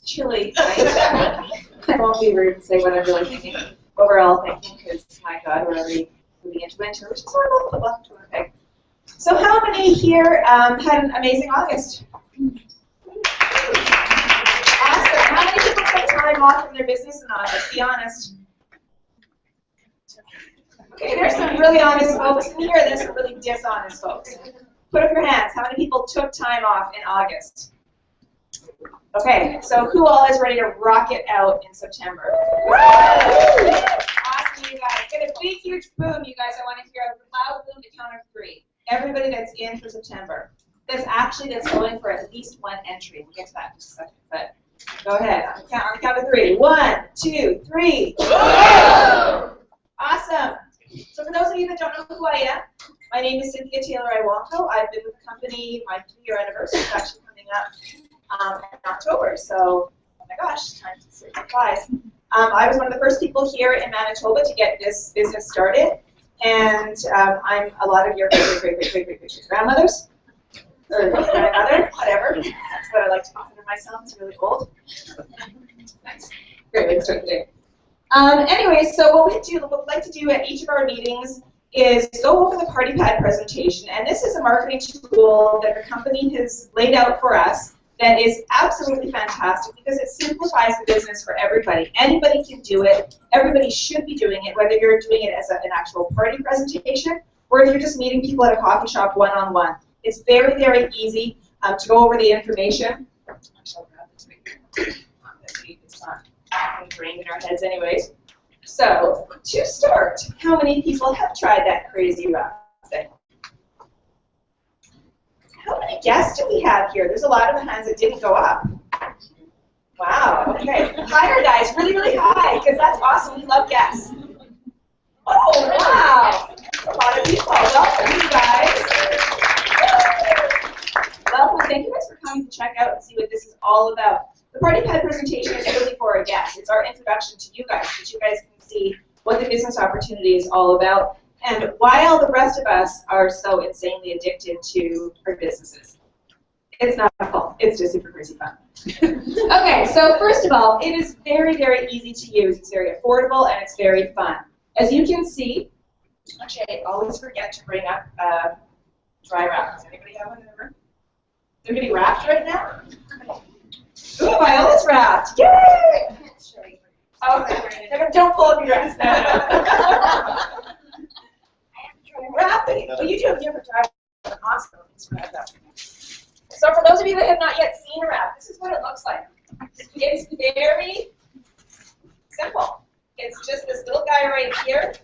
chilly night. I won't be rude and say what I'm really thinking. What we're all thinking, because, my God, we're already moving into winter, which is horrible, but welcome to Winnipeg. So how many here had an amazing August? Awesome. How many people took time off from their business in August? Be honest. Okay, there's some really honest folks in here, there's some really dishonest folks. Put up your hands. How many people took time off in August? Okay, so who all is ready to rock it out in September? Awesome, you guys. Get a big, huge boom, you guys. I want to hear a loud boom to count of 3. Everybody that's in for September. That's going for at least 1 entry. We'll get to that in just a second, but go ahead. On the count of 3. 1, 2, 3. Awesome. So for those of you that don't know who I am, my name is Cynthia Taylor-Iwanko. I've been with the company, my 3-year anniversary is actually coming up in October. So, oh my gosh, time to flies. I was one of the first people here in Manitoba to get this business started. And I'm a lot of your great grandmothers, or grandmother, whatever. That's what I like to consider myself. It's really old. Nice. Great way to start the day. Anyway, so what we like to do at each of our meetings is go over the party pad presentation. And this is a marketing tool that the company has laid out for us that is absolutely fantastic because it simplifies the business for everybody. Anybody can do it. Everybody should be doing it, whether you're doing it as an actual party presentation or if you're just meeting people at a coffee shop one-on-one. It's very, very easy to go over the information. Actually, I'll grab this right here. It's not ingrained in our heads anyways. So, to start, how many people have tried that crazy wrap thing? How many guests do we have here? There's a lot of hands that didn't go up. Wow, okay. Higher, guys, really, really high, because that's awesome. We love guests. Oh, wow. That's a lot of people. Welcome, you guys. Welcome. Thank you guys for coming to check out and see what this is all about. The party pad presentation is really for our guests. It's our introduction to you guys, so you guys can see what the business opportunity is all about and why all the rest of us are so insanely addicted to our businesses. It's not fun. It's just super crazy fun. Okay, so first of all, it is very, very easy to use. It's very affordable and it's very fun. As you can see, actually I always forget to bring up dry wrap. Does anybody have one in the room? Is anybody wrapped right now? Ooh, Viola's wrapped. Yay! Oh, don't pull up your dress. No. Wrap it. Well, you do. You have a dry wrap. Awesome. So for those of you that have not yet seen a wrap, this is what it looks like. It's very simple. It's just this little guy right here.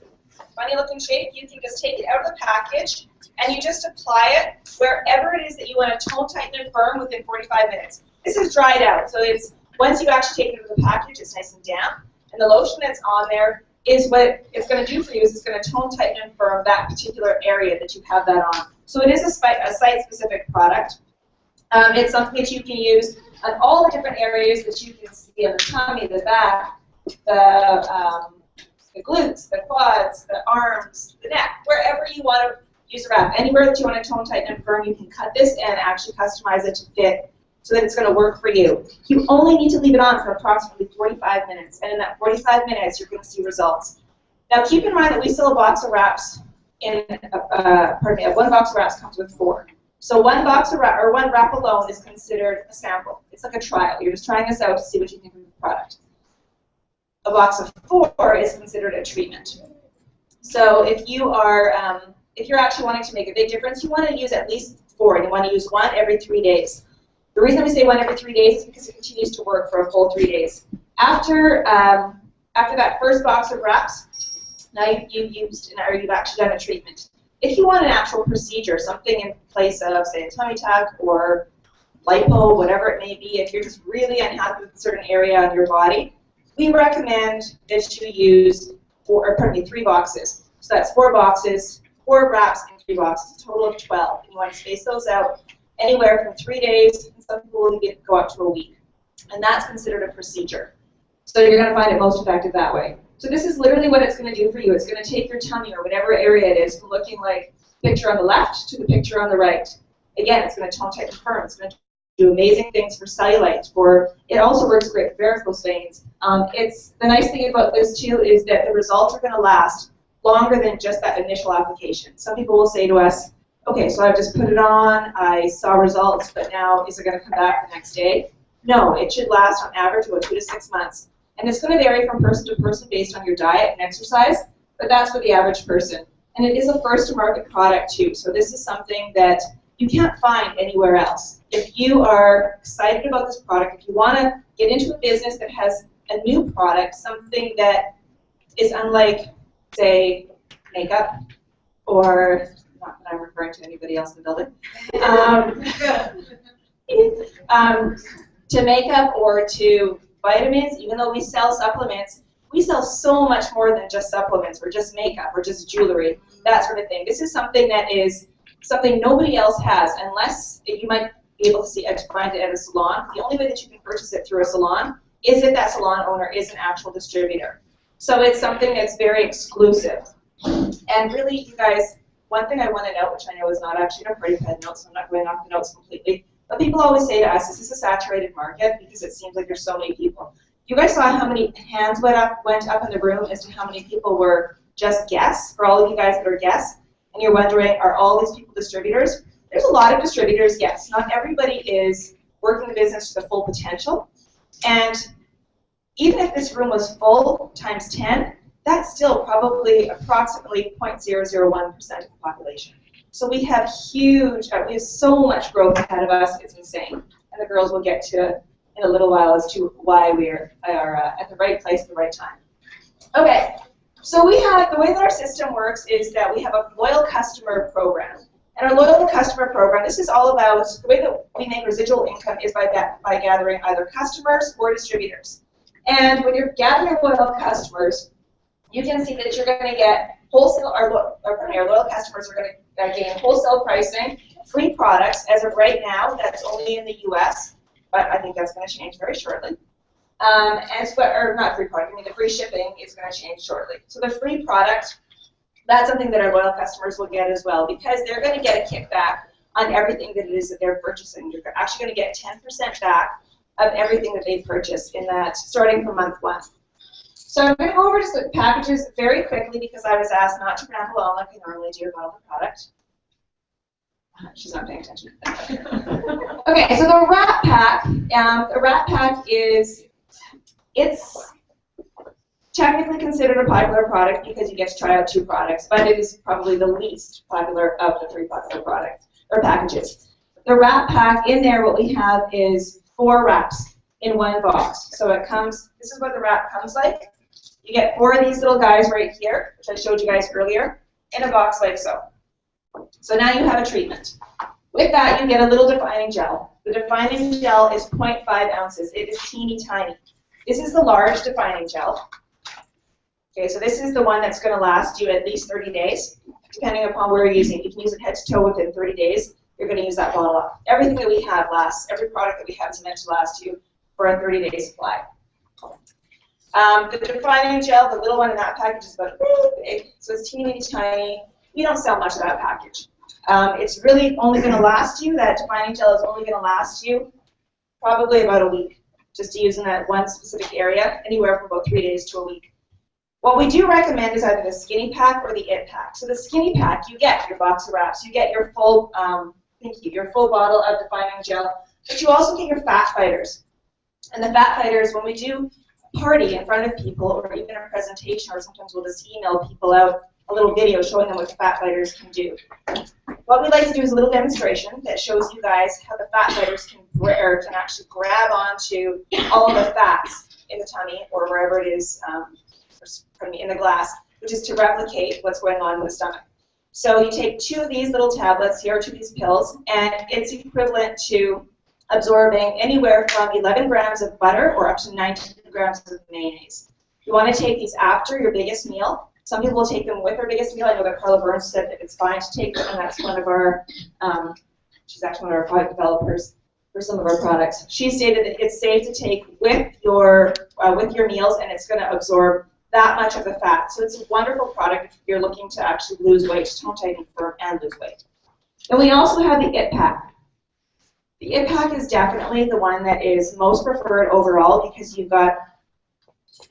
Funny looking shape. You can just take it out of the package and you just apply it wherever it is that you want to tone, tighten, and firm within 45 minutes. This is dried out, so it's once you actually take it out of the package, it's nice and damp. And the lotion that's on there is what it's going to do for you is it's going to tone, tighten, and firm that particular area that you have that on. So it is a site-specific product. It's something that you can use on all the different areas that you can see on the tummy, the back, the glutes, the quads, the arms, the neck, wherever you want to use a wrap. Anywhere that you want to tone, tighten, and firm, you can cut this and actually customize it to fit so that it's going to work for you. You only need to leave it on for approximately 45 minutes, and in that 45 minutes, you're going to see results. Now, keep in mind that we sell a box of wraps one box of wraps comes with 4. So one box of wrap, or one wrap alone is considered a sample. It's like a trial. You're just trying this out to see what you think of the product. A box of 4 is considered a treatment. So if you are, if you're actually wanting to make a big difference, you want to use at least 4, and you want to use 1 every 3 days. The reason we say 1 every 3 days is because it continues to work for a full 3 days. After that first box of wraps, now you've actually done a treatment. If you want an actual procedure, something in place of, say, a tummy tuck or lipo, whatever it may be, if you're just really unhappy with a certain area on your body, we recommend that you use 3 boxes. So that's 4 boxes, 4 wraps, and 3 boxes, a total of 12. And you want to space those out anywhere from 3 days, and some people will go up to a week. And that's considered a procedure. So you're going to find it most effective that way. So this is literally what it's going to do for you. It's going to take your tummy or whatever area it is from looking like the picture on the left to the picture on the right. Again, it's going to tone, tighten, firm. It's going to do amazing things for cellulite. It also works great for varicose veins. The nice thing about this too is that the results are going to last longer than just that initial application. Some people will say to us, okay, so I've just put it on, I saw results, but now is it going to come back the next day? No, it should last on average about 2 to 6 months. And it's going to vary from person to person based on your diet and exercise, but that's for the average person. And it is a first-to-market product too, so this is something that you can't find anywhere else. If you are excited about this product, if you want to get into a business that has a new product, something that is unlike, say, makeup, or not that I'm referring to anybody else in the building, to makeup or to vitamins, even though we sell supplements, we sell so much more than just supplements or just makeup or just jewelry, that sort of thing. This is something that is something nobody else has, unless you might be able to find it at a salon. The only way that you can purchase it through a salon is if that salon owner is an actual distributor. So it's something that's very exclusive. And really, you guys, one thing I want to note, which I know is not actually in our party pad notes, so I'm not going off the notes completely, but people always say to us, is this a saturated market? Because it seems like there's so many people. You guys saw how many hands went up in the room as to how many people were just guests, for all of you guys that are guests, and you're wondering, are all these people distributors? There's a lot of distributors, yes. Not everybody is working the business to the full potential. And even if this room was full times 10, that's still probably approximately 0.001% of the population. So we have so much growth ahead of us, it's insane. And the girls will get to in a little while as to why we are at the right place at the right time. Okay, so the way that our system works is that we have a loyal customer program. And our loyal customer program, this is all about, the way that we make residual income is by gathering either customers or distributors. And when you're gathering loyal customers, you can see that you're going to get wholesale, our loyal customers are going to gain wholesale pricing, free products. As of right now, that's only in the US, but I think that's going to change very shortly. Or not free product, I mean the free shipping is going to change shortly. So the free product, that's something that our loyal customers will get as well, because they're going to get a kickback on everything that it is that they're purchasing. You're actually going to get 10% back of everything that they purchase in that, starting from month 1. So I'm going to go over just the packages very quickly because I was asked not to ramble on like I normally do about the product. She's not paying attention. Okay, so the wrap pack. The wrap pack it's technically considered a popular product because you get to try out 2 products, but it is probably the least popular of the 3 popular products or packages. The wrap pack, in there what we have is 4 wraps in 1 box. So it comes, this is what the wrap comes like. You get 4 of these little guys right here, which I showed you guys earlier, in a box like so. So now you have a treatment. With that, you get a little defining gel. The defining gel is 0.5 ounces. It is teeny tiny. This is the large defining gel. Okay, so this is the one that's going to last you at least 30 days, depending upon where you're using it. You can use it head to toe within 30 days. You're going to use that bottle up. Everything that we have lasts, every product that we have is meant to last you for a 30-day supply. The defining gel, the little one in that package is about big, so it's teeny tiny. We don't sell much of that package. It's really only going to last you, that defining gel is only going to last you probably about a week, just to use in that one specific area, anywhere from about 3 days to a week. What we do recommend is either the skinny pack or the it pack. So the skinny pack, you get your box of wraps, you get your full, your full bottle of defining gel, but you also get your fat fighters. And the fat fighters, when we do party in front of people, or even a presentation, or sometimes we'll just email people out a little video showing them what the fat fighters can do. What we like to do is a little demonstration that shows you guys how the fat fighters can actually grab onto all of the fats in the tummy or wherever it is in the glass, which is to replicate what's going on in the stomach. So you take 2 of these little tablets here, 2 of these pills, and it's equivalent to absorbing anywhere from 11 grams of butter or up to 19 grams of mayonnaise. You want to take these after your biggest meal. Some people will take them with their biggest meal. I know that Carla Burns said that it's fine to take them, and that's one of our, she's actually one of our product developers for some of our products. She stated that it's safe to take with your meals, and it's going to absorb that much of the fat. So it's a wonderful product if you're looking to actually lose weight, tone tighten, firm, and lose weight. And we also have the it pack. The IPAC is definitely the one that is most preferred overall because you've got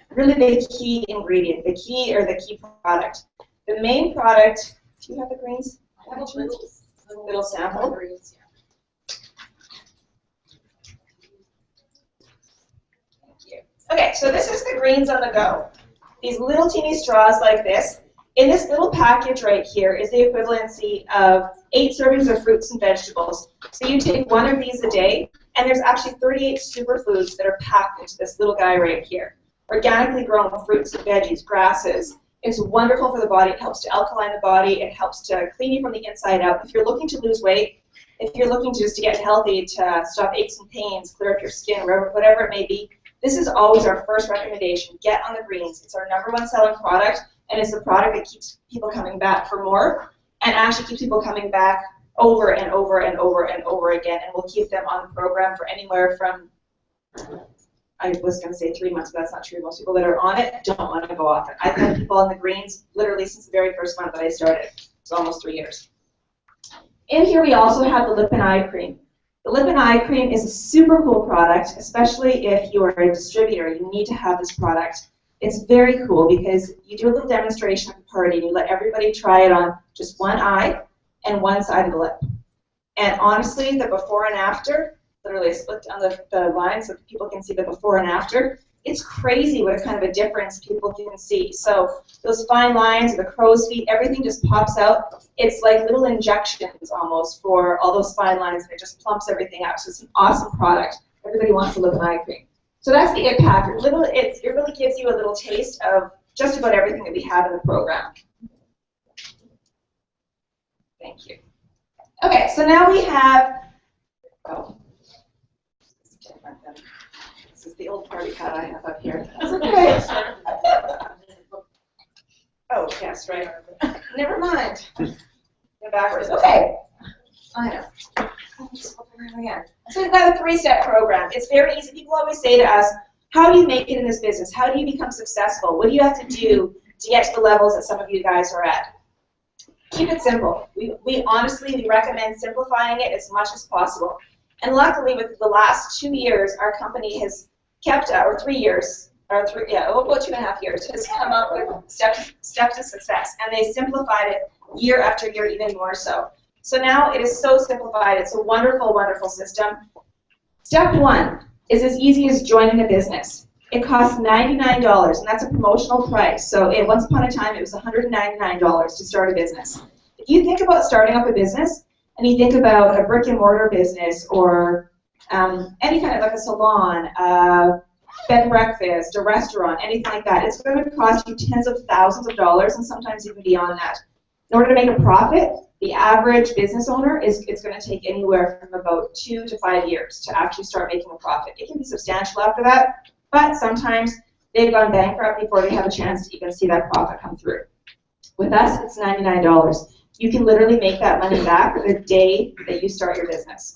really the key ingredient, the key product. The main product, do you have the greens? I have a little sample. Okay, so this is the greens on the go. These little teeny straws like this. In this little package right here is the equivalency of 8 servings of fruits and vegetables. So you take one of these a day, and there's actually 38 superfoods that are packed into this little guy right here. Organically grown fruits and veggies, grasses. It's wonderful for the body. It helps to alkaline the body. It helps to clean you from the inside out. If you're looking to lose weight, if you're looking just to get healthy, to stop aches and pains, clear up your skin, whatever it may be, this is always our first recommendation. Get on the greens. It's our #1 selling product, and it's the product that keeps people coming back for more and actually keeps people coming back over and over and over and over again, and we'll keep them on the program for anywhere from, I was going to say 3 months, but that's not true. Most people that are on it don't want to go off it. I've had people on the greens literally since the very first month that I started. It's almost 3 years. In here we also have the lip and eye cream. The lip and eye cream is a super cool product, especially if you are a distributor. You need to have this product. It's very cool because you do a little demonstration at the party and you let everybody try it on just one eye and one side of the lip. And honestly, the before and after, literally I split down the line so that people can see the before and after. It's crazy what a kind of a difference people can see. So those fine lines, the crow's feet, everything just pops out. It's like little injections almost for all those fine lines, and it just plumps everything out. So it's an awesome product. Everybody wants to lip and eye cream. So that's the IPAC. It really gives you a little taste of just about everything that we have in the program. Thank you. Okay, so now we have, oh, this is different than, this is the old party hat I have up here. That's okay. Oh, yes, right. Never mind. Go backwards. Okay. I know. So we've got a 3-step program. It's very easy. People always say to us, how do you make it in this business? How do you become successful? What do you have to do to get to the levels that some of you guys are at? Keep it simple. We honestly recommend simplifying it as much as possible. And luckily, with the last 2 years, our company has kept, or 3 years, or about 2.5 years, has come up with steps to success. And they simplified it year after year, even more so. So now it is so simplified. It's a wonderful, wonderful system. Step 1 is as easy as joining a business. It costs $99, and that's a promotional price. So once upon a time, it was $199 to start a business. If you think about starting up a business, and you think about a brick and mortar business, or any kind of like a salon, bed and breakfast, a restaurant, anything like that, it's going to cost you tens of thousands of dollars, and sometimes even beyond that. In order to make a profit, the average business owner it's going to take anywhere from about 2 to 5 years to actually start making a profit. It can be substantial after that, but sometimes they've gone bankrupt before they have a chance to even see that profit come through. With us, it's $99. You can literally make that money back the day that you start your business.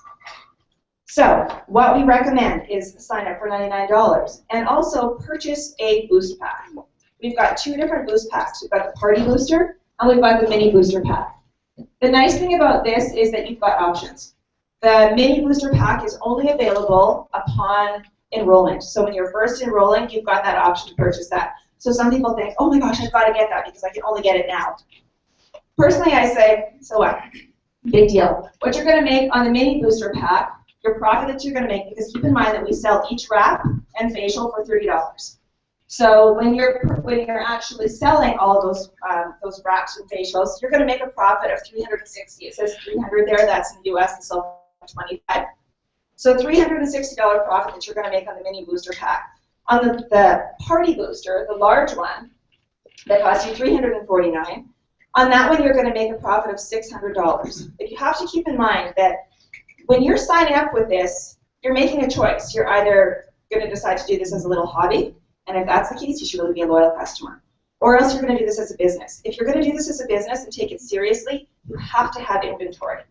So what we recommend is sign up for $99 and also purchase a boost pack. We've got 2 different boost packs. We've got the party booster and we've got the mini booster pack. The nice thing about this is that you've got options. The mini booster pack is only available upon enrollment. So when you're first enrolling, you've got that option to purchase that. So some people think, oh my gosh, I've got to get that because I can only get it now. Personally, I say, so what? Big deal. What you're going to make on the mini booster pack, your profit that you're going to make, because keep in mind that we sell each wrap and facial for $30. So when you're actually selling all of those wraps and facials, you're going to make a profit of $360. It says 300 there. That's in the U.S. and so 25. So $360 profit that you're going to make on the mini booster pack. On the party booster, the large one, that costs you $349. On that one, you're going to make a profit of $600. But you have to keep in mind that when you're signing up with this, you're making a choice. You're either going to decide to do this as a little hobby, and if that's the case, you should really be a loyal customer. Or else you're going to do this as a business. If you're going to do this as a business and take it seriously, you have to have inventory.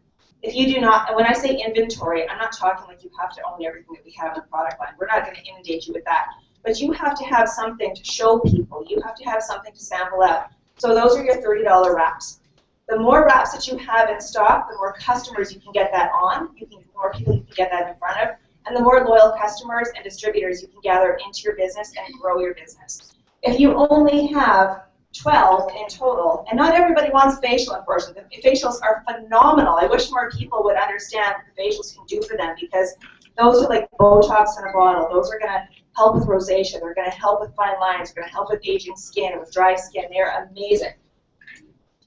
If you do not, and when I say inventory, I'm not talking like you have to own everything that we have in the product line. We're not going to inundate you with that. But you have to have something to show people. You have to have something to sample out. So those are your $30 wraps. The more wraps that you have in stock, the more customers you can get that on, the more people you can get that in front of, and the more loyal customers and distributors you can gather into your business and grow your business. If you only have 12 in total, and not everybody wants facial, unfortunately. The facials are phenomenal. I wish more people would understand what the facials can do for them, because those are like Botox in a bottle. Those are going to help with rosacea. They're going to help with fine lines. They're going to help with aging skin, with dry skin. They're amazing.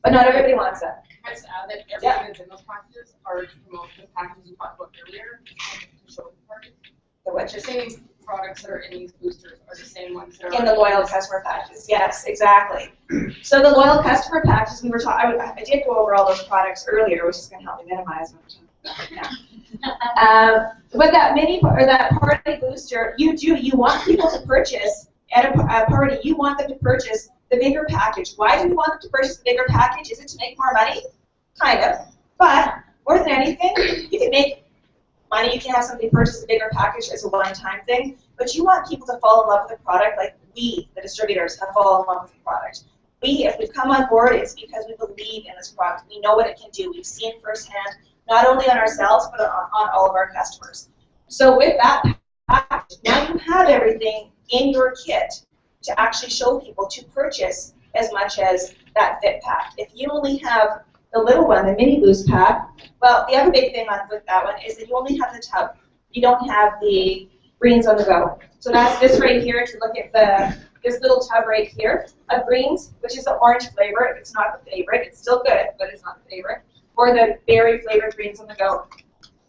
But not everybody wants that. I just add that everything that's in those packages are to promote the packages you talked about earlier to show the party. The same products that are in these boosters are the same ones that are in the loyal customer packages. Yes, exactly. So the loyal customer packages, we were talking. I did go over all those products earlier, which is going to help me minimize them. But that mini or that party booster, you want people to purchase at a party. You want them to purchase the bigger package. Why do you want them to purchase the bigger package? Is it to make more money? Kind of. But more than anything, you can make money. You can have somebody purchase a bigger package as a one-time thing. But you want people to fall in love with the product like we, the distributors, have fallen in love with the product. If we've come on board, it's because we believe in this product. We know what it can do. We've seen firsthand, not only on ourselves, but on all of our customers. So with that package, now you have everything in your kit to actually show people to purchase as much as that fit pack. If you only have the little one, the mini boost pack, well, the other big thing with that one is that you only have the tub. You don't have the greens on the go. So that's this right here. If you look at this little tub right here of greens, which is the orange flavor. It's not the favorite. It's still good, but it's not the favorite. Or the berry flavored greens on the go.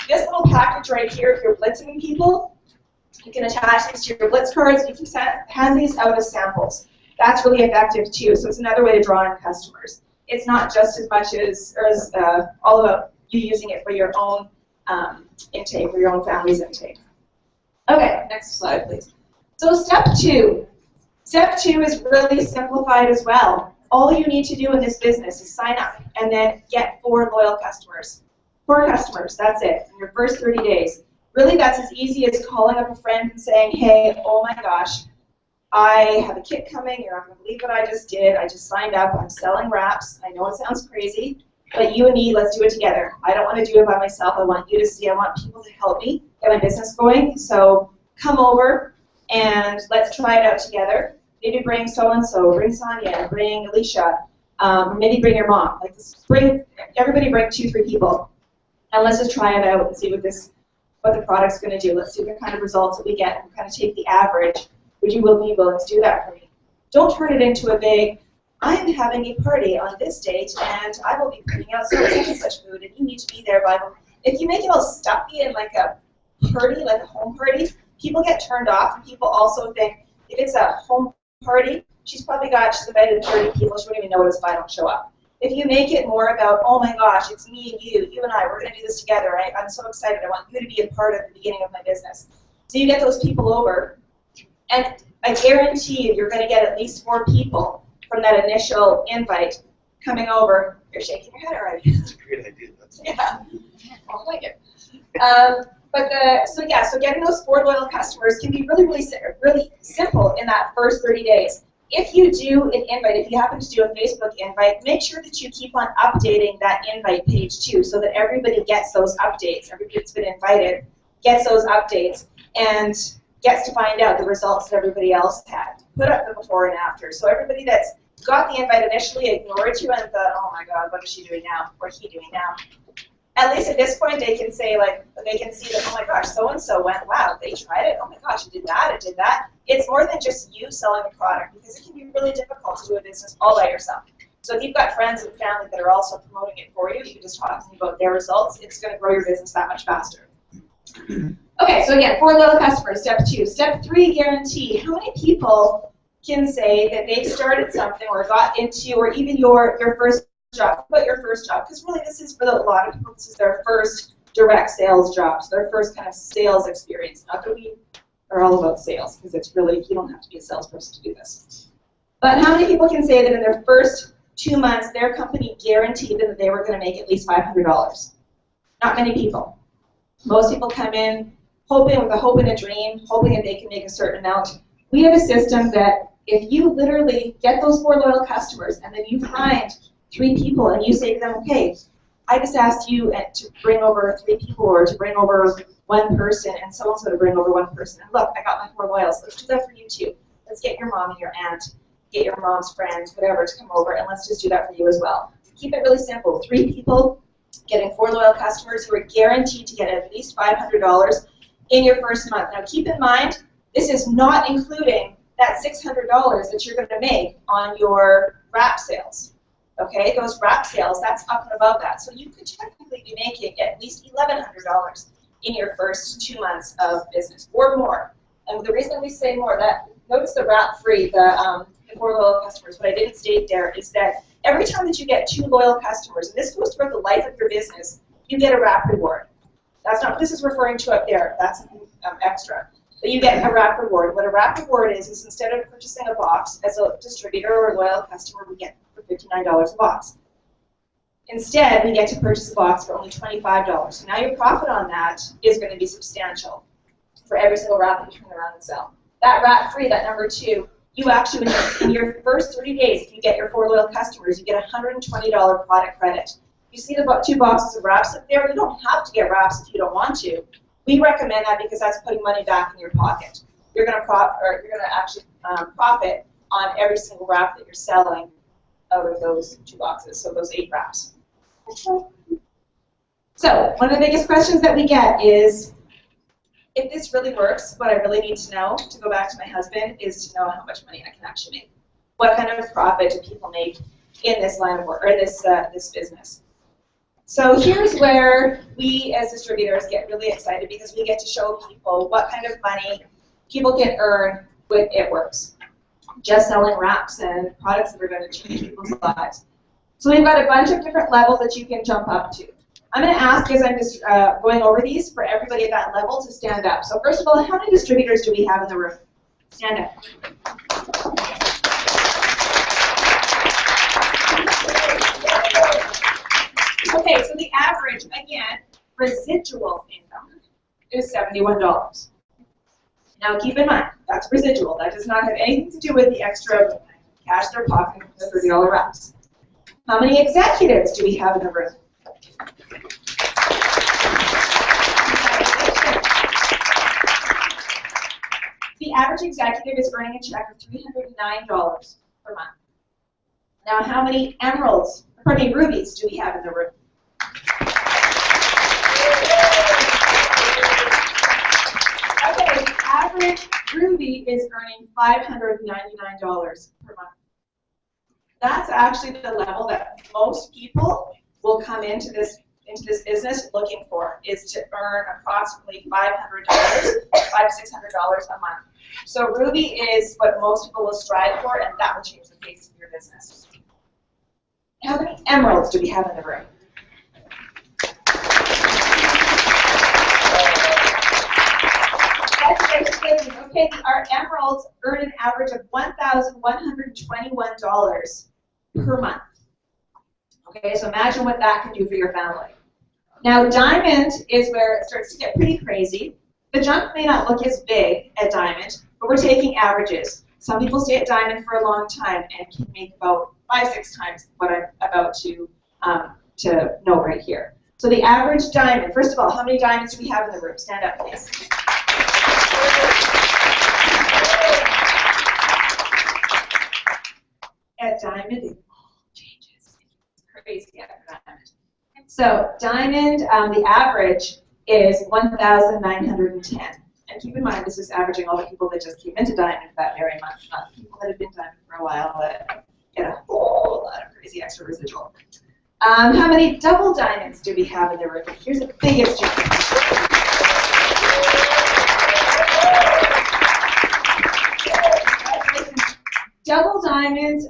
This little package right here, if you're blitzing people, you can attach these to your blitz cards. You can hand these out as samples. That's really effective too. So it's another way to draw in customers. It's not just as much as all about you using it for your own intake, for your own family's intake. Okay, next slide, please. So step two. Step two is really simplified as well. All you need to do in this business is sign up and then get 4 loyal customers. 4 customers, that's it, in your first 30 days. Really, that's as easy as calling up a friend and saying, hey, oh my gosh, I have a kit coming. You're not going to believe what I just did. I just signed up. I'm selling wraps. I know it sounds crazy, but you and me, let's do it together. I don't want to do it by myself. I want you to see. I want people to help me get my business going. So come over and let's try it out together. Maybe bring so-and-so, bring Sonia, bring Alicia, maybe bring your mom. Like everybody bring 2-3 people. And let's just try it out and see what the product's going to do. Let's see what kind of results that we get and kind of take the average. Would you be willing to do that for me? Don't turn it into a big, I'm having a party on this date and I will be putting out such and such food and you need to be there by. If you make it all stuffy and like a party, like a home party, people get turned off and people also think if it's a home party, she's invited 30 people, she wouldn't even notice if I don't show up. If you make it more about, oh my gosh, it's me and you and I, we're going to do this together. I'm so excited. I want you to be a part of the beginning of my business. So you get those people over, and I guarantee you're going to get at least 4 people from that initial invite coming over. You're shaking your head already. That's a great idea. Yeah, I like it. So getting those 4 loyal customers can be really simple in that first 30 days. If you do an invite, if you happen to do a Facebook invite, make sure that you keep on updating that invite page too, so that everybody gets those updates. Everybody that's been invited gets those updates and gets to find out the results that everybody else had. Put up the before and after. So everybody that's got the invite initially ignored you and thought, oh my God, what is she doing now? What is he doing now? At least at this point, they can say, like, they can see that, oh my gosh, so-and-so went, wow, they tried it, oh my gosh, it did that, it did that. It's more than just you selling the product, because it can be really difficult to do a business all by yourself. So if you've got friends and family that are also promoting it for you, you can just talk to them about their results. It's going to grow your business that much faster. Okay, so again, 4 loyal customers, step 2. Step 3, guarantee. How many people can say that they've started something or got into, or even your first job, about your first job, because really this is for a lot of people, this is their first direct sales job, so their first kind of sales experience. Not that we are all about sales, because it's really, you don't have to be a salesperson to do this. But how many people can say that in their first 2 months, their company guaranteed them that they were going to make at least $500? Not many people. Most people come in hoping, with a hope and a dream, hoping that they can make a certain amount. We have a system that if you literally get those 4 loyal customers and then you find 3 people, and you say to them, okay, I just asked you to bring over 3 people or to bring over 1 person, and so-and-so to bring over 1 person. And look, I got my 4 loyals. Let's do that for you too. Let's get your mom and your aunt, get your mom's friends, whatever, to come over, and let's just do that for you as well. Keep it really simple. 3 people getting 4 loyal customers who are guaranteed to get at least $500 in your first month. Now keep in mind, this is not including that $600 that you're going to make on your wrap sales. Okay, those wrap sales, that's up and above that. So you could technically be making at least $1,100 in your first 2 months of business or more. And the reason we say more, that notice the wrap free, the 4 loyal customers, what I didn't state there is that every time that you get 2 loyal customers, and this goes throughout the life of your business, you get a wrap reward. That's not what this is referring to up there, that's extra. But you get a wrap reward. What a wrap reward is instead of purchasing a box as a distributor or a loyal customer, we get for $59 a box. Instead, we get to purchase a box for only $25. So now your profit on that is going to be substantial for every single wrap that you turn around and sell. That wrap free, that number 2, you actually, in your first 30 days, if you get your 4 loyal customers, you get a $120 product credit. You see the 2 boxes of wraps up there? You don't have to get wraps if you don't want to. We recommend that because that's putting money back in your pocket. You're going to actually profit on every single wrap that you're selling out of those 2 boxes, so those 8 wraps. So one of the biggest questions that we get is, if this really works, what I really need to know, to go back to my husband, is to know how much money I can actually make. What kind of profit do people make in this line of work, or this business? So here's where we as distributors get really excited because we get to show people what kind of money people can earn with It Works. Just selling wraps and products that are going to change people's lives. So we've got a bunch of different levels that you can jump up to. I'm going to ask, as I'm just going over these, for everybody at that level to stand up. So first of all, how many distributors do we have in the room? Stand up. Okay, so the average, again, residual income is $71. Now keep in mind, that's residual. That does not have anything to do with the extra cash they're pocketing from the $30 wraps. How many executives do we have in the room? The average executive is earning a check of $309 per month. Now how many rubies do we have in the room? Okay, the average ruby is earning $599 per month. That's actually the level that most people will come into this business looking for, is to earn approximately $500, $500 to $600 a month. So ruby is what most people will strive for, and that will change the face of your business. How many emeralds do we have in the room? Okay, our emeralds earn an average of $1,121 per month. Okay, so imagine what that can do for your family. Now, diamond is where it starts to get pretty crazy. The jump may not look as big at diamond, but we're taking averages. Some people stay at diamond for a long time and can make about 5-6 times what I'm about to know right here. So the average diamond, first of all, how many diamonds do we have in the room? Stand up, please. At diamond, it all changes. It's crazy at diamond. So diamond, the average is 1,910. And keep in mind, this is averaging all the people that just came into diamond that very month, not the people that have been diamond for a while that get a whole lot of crazy extra residual. How many double diamonds do we have in the room? Here's the biggest difference. Double diamond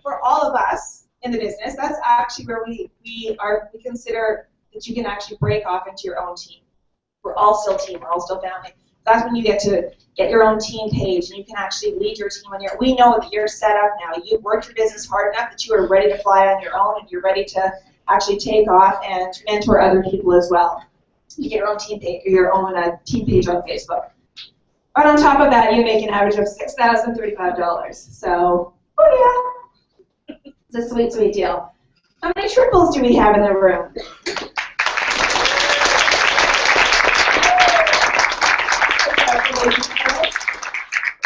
for all of us in the business, that's actually where we consider that you can actually break off into your own team. We're all still team, we're all still family. That's when you get to get your own team page and you can actually lead your team on your, we know that you're set up now. You've worked your business hard enough that you are ready to fly on your own and you're ready to actually take off and mentor other people as well. You get your own team page, team page on Facebook. But on top of that, you make an average of $6,035. So, oh yeah. It's a sweet, sweet deal. How many triples do we have in the room?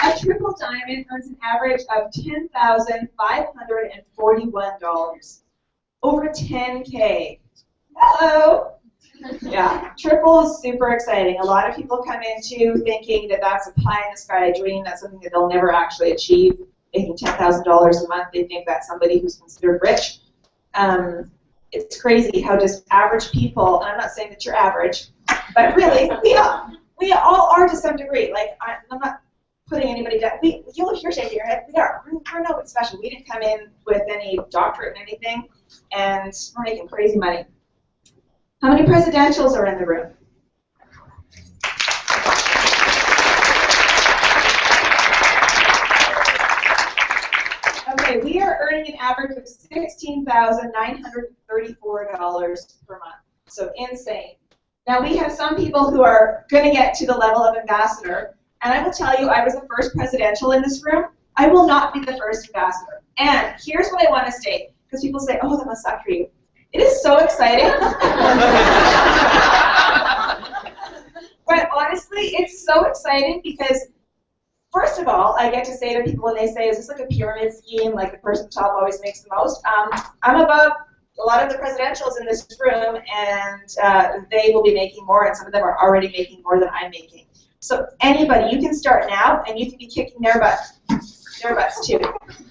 A triple diamond earns an average of $10,541. Over 10K. Hello. Yeah, triple is super exciting. A lot of people come into thinking that that's a pie in the sky dream. That's something that they'll never actually achieve. Making $10,000 a month, they think that's somebody who's considered rich. It's crazy how just average people, and I'm not saying that you're average, but really, we all are to some degree. Like, I'm not putting anybody down. You'll hear shaking your head. We're nobody special. We didn't come in with any doctorate in anything, and we're making crazy money. How many presidentials are in the room? Okay, we are earning an average of $16,934 per month. So insane. Now we have some people who are going to get to the level of ambassador, and I will tell you, I was the first presidential in this room. I will not be the first ambassador. And here's what I want to state, because people say, oh, that must suck for you. It is so exciting. But honestly, it's so exciting because, first of all, I get to say to people when they say, is this like a pyramid scheme, like the person at the top always makes the most? I'm above a lot of the presidentials in this room, and they will be making more, and some of them are already making more than I'm making. So anybody, you can start now, and you can be kicking their butts too.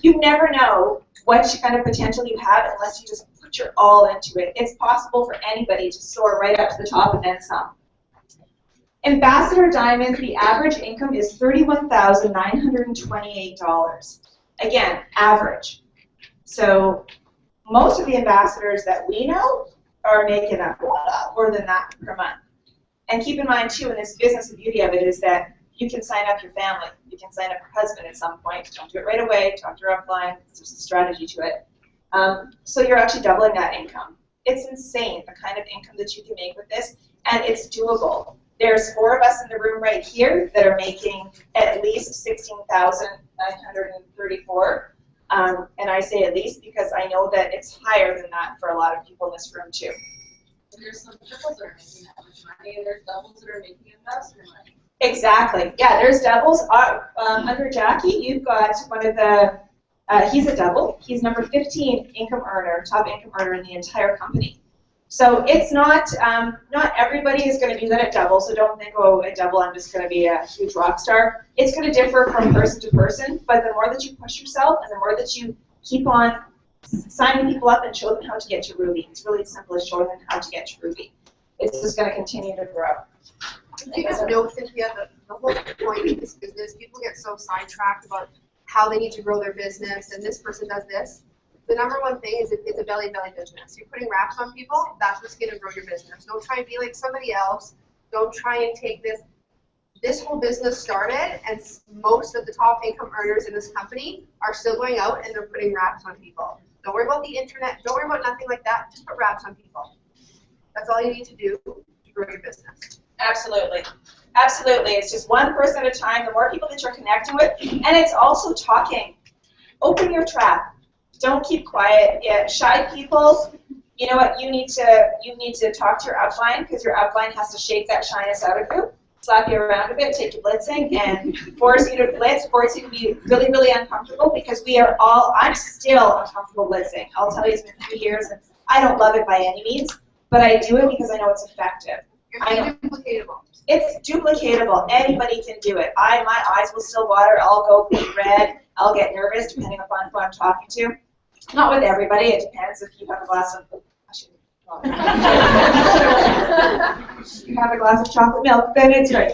You never know what kind of potential you have unless you just put your all into it. It's possible for anybody to soar right up to the top and then some. Ambassador Diamonds, the average income is $31,928. Again, average. So most of the ambassadors that we know are making a lot more than that per month. And keep in mind, too, in this business, the beauty of it is that you can sign up your family. You can sign up your husband at some point. Don't do it right away. Talk to your upline. There's a strategy to it. So you're actually doubling that income. It's insane, the kind of income that you can make with this, and it's doable. There's 4 of us in the room right here that are making at least $16,934. And I say at least because I know that it's higher than that for a lot of people in this room, too. And there's some triples that are making that much money, and there's doubles that are making ambassador money. Exactly. Yeah, there's doubles. Under Jackie, you've got one of the, he's a double. He's number 15 income earner, top income earner in the entire company. So it's not everybody is going to do that at double, so don't think, oh, at double I'm just going to be a huge rock star. It's going to differ from person to person, but the more that you push yourself and the more that you keep on signing people up and show them how to get to Ruby, it's really as simple as showing them how to get to Ruby. It's just going to continue to grow. You guys know, Cynthia, the whole point of this business, people get so sidetracked about how they need to grow their business and this person does this. The number one thing is it's a belly-to-belly business. You're putting wraps on people, that's what's going to grow your business. Don't try and be like somebody else. Don't try and take this. This whole business started, and most of the top income earners in this company are still going out and they're putting wraps on people. Don't worry about the internet. Don't worry about nothing like that. Just put wraps on people. That's all you need to do to grow your business. Absolutely. Absolutely. It's just one person at a time, the more people that you're connecting with, and it's also talking. Open your trap. Don't keep quiet. Yeah, shy people, you know what, you need to talk to your upline, because your upline has to shake that shyness out of you, slap you around a bit, take you blitzing, and force you to blitz, force you to be really, really uncomfortable, because we are all, I'm still uncomfortable blitzing. I'll tell you, it's been 3 years, and I don't love it by any means, but I do it because I know it's effective. It's duplicatable. It's duplicatable. Anybody can do it. My eyes will still water. I'll go beet red. I'll get nervous depending upon who I'm talking to. Not with everybody. It depends if you have a glass of. You have a glass of chocolate milk, then it's right.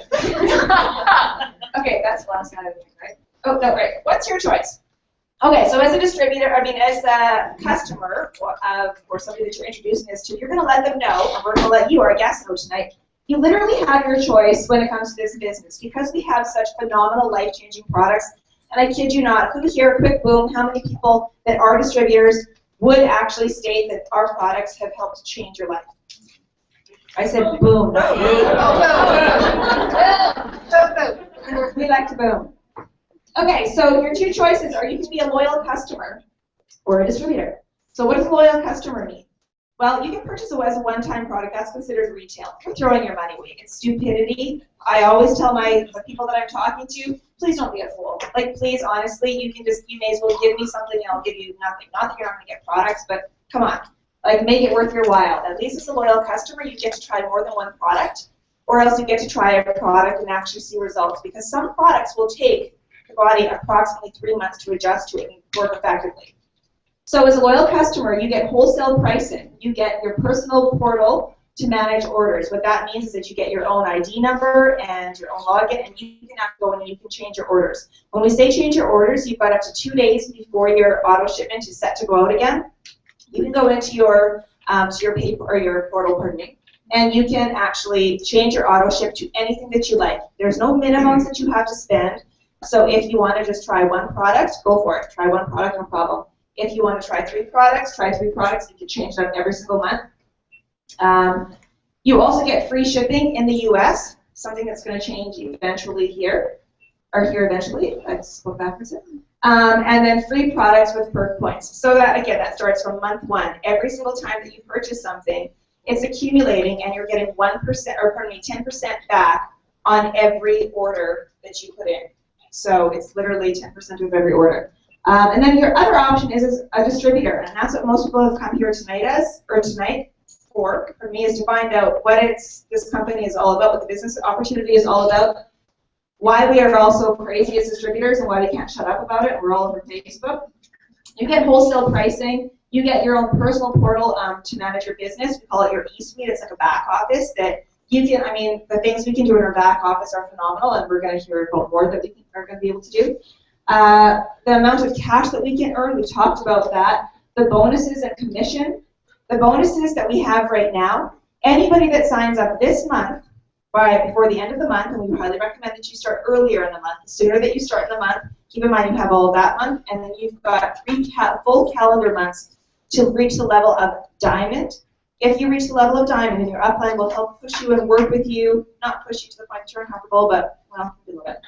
Okay, that's the last kind of thing, right? Oh no, right. What's your choice? Okay, so as a distributor, as a customer or somebody that you're introducing this to, you're going to let them know, and we're going to let you, our guest, know tonight. You literally have your choice when it comes to this business, because we have such phenomenal, life-changing products. And I kid you not, who here, quick boom, how many people that are distributors would actually state that our products have helped change your life? I said boom, not boom. We like to boom. Okay, so your 2 choices are you can be a loyal customer, or a distributor. So what does a loyal customer mean? Well, you can purchase it as a one-time product. That's considered retail. You're throwing your money away. It's stupidity. I always tell the people that I'm talking to, please don't be a fool. Like, please, honestly, you may as well give me something and I'll give you nothing. Not that you're not going to get products, but come on. Like, make it worth your while. At least as a loyal customer, you get to try more than one product, or else you get to try a product and actually see results. Because some products will take the body approximately 3 months to adjust to it and work effectively. So as a loyal customer, you get wholesale pricing. You get your personal portal to manage orders. What that means is that you get your own ID number and your own login, and you can go in and you can change your orders. When we say change your orders, you've got up to 2 days before your auto shipment is set to go out again. You can go into your paper or your portal, pardon me, and you can actually change your auto ship to anything that you like. There's no minimums that you have to spend. So if you want to just try one product, go for it. Try one product, no problem. If you want to try 3 products, try 3 products. You can change that every single month. You also get free shipping in the U.S., something that's going to change eventually here, or here eventually. I spoke backwards. And then free products with perk points. So that, again, that starts from month 1. Every single time that you purchase something, it's accumulating, and you're getting 10% back on every order that you put in. So it's literally 10% of every order. And then your other option is a distributor, and that's what most people have come here tonight for me, is to find out what this company is all about, what the business opportunity is all about, why we are all so crazy as distributors, and why we can't shut up about it. We're all over Facebook. You get wholesale pricing. You get your own personal portal to manage your business. We call it your e-suite. It's like a back office that you can, the things we can do in our back office are phenomenal, and we're going to hear about more that we are going to be able to do. The amount of cash that we can earn, we talked about that. The bonuses and commission. The bonuses that we have right now, anybody that signs up this month before the end of the month, and we highly recommend that you start earlier in the month. The sooner that you start in the month, keep in mind you have all of that month, and then you've got 3 full calendar months to reach the level of diamond. If you reach the level of diamond, then your upline will help push you and work with you, not push you to the point of turn comfortable, but, well, a little bit.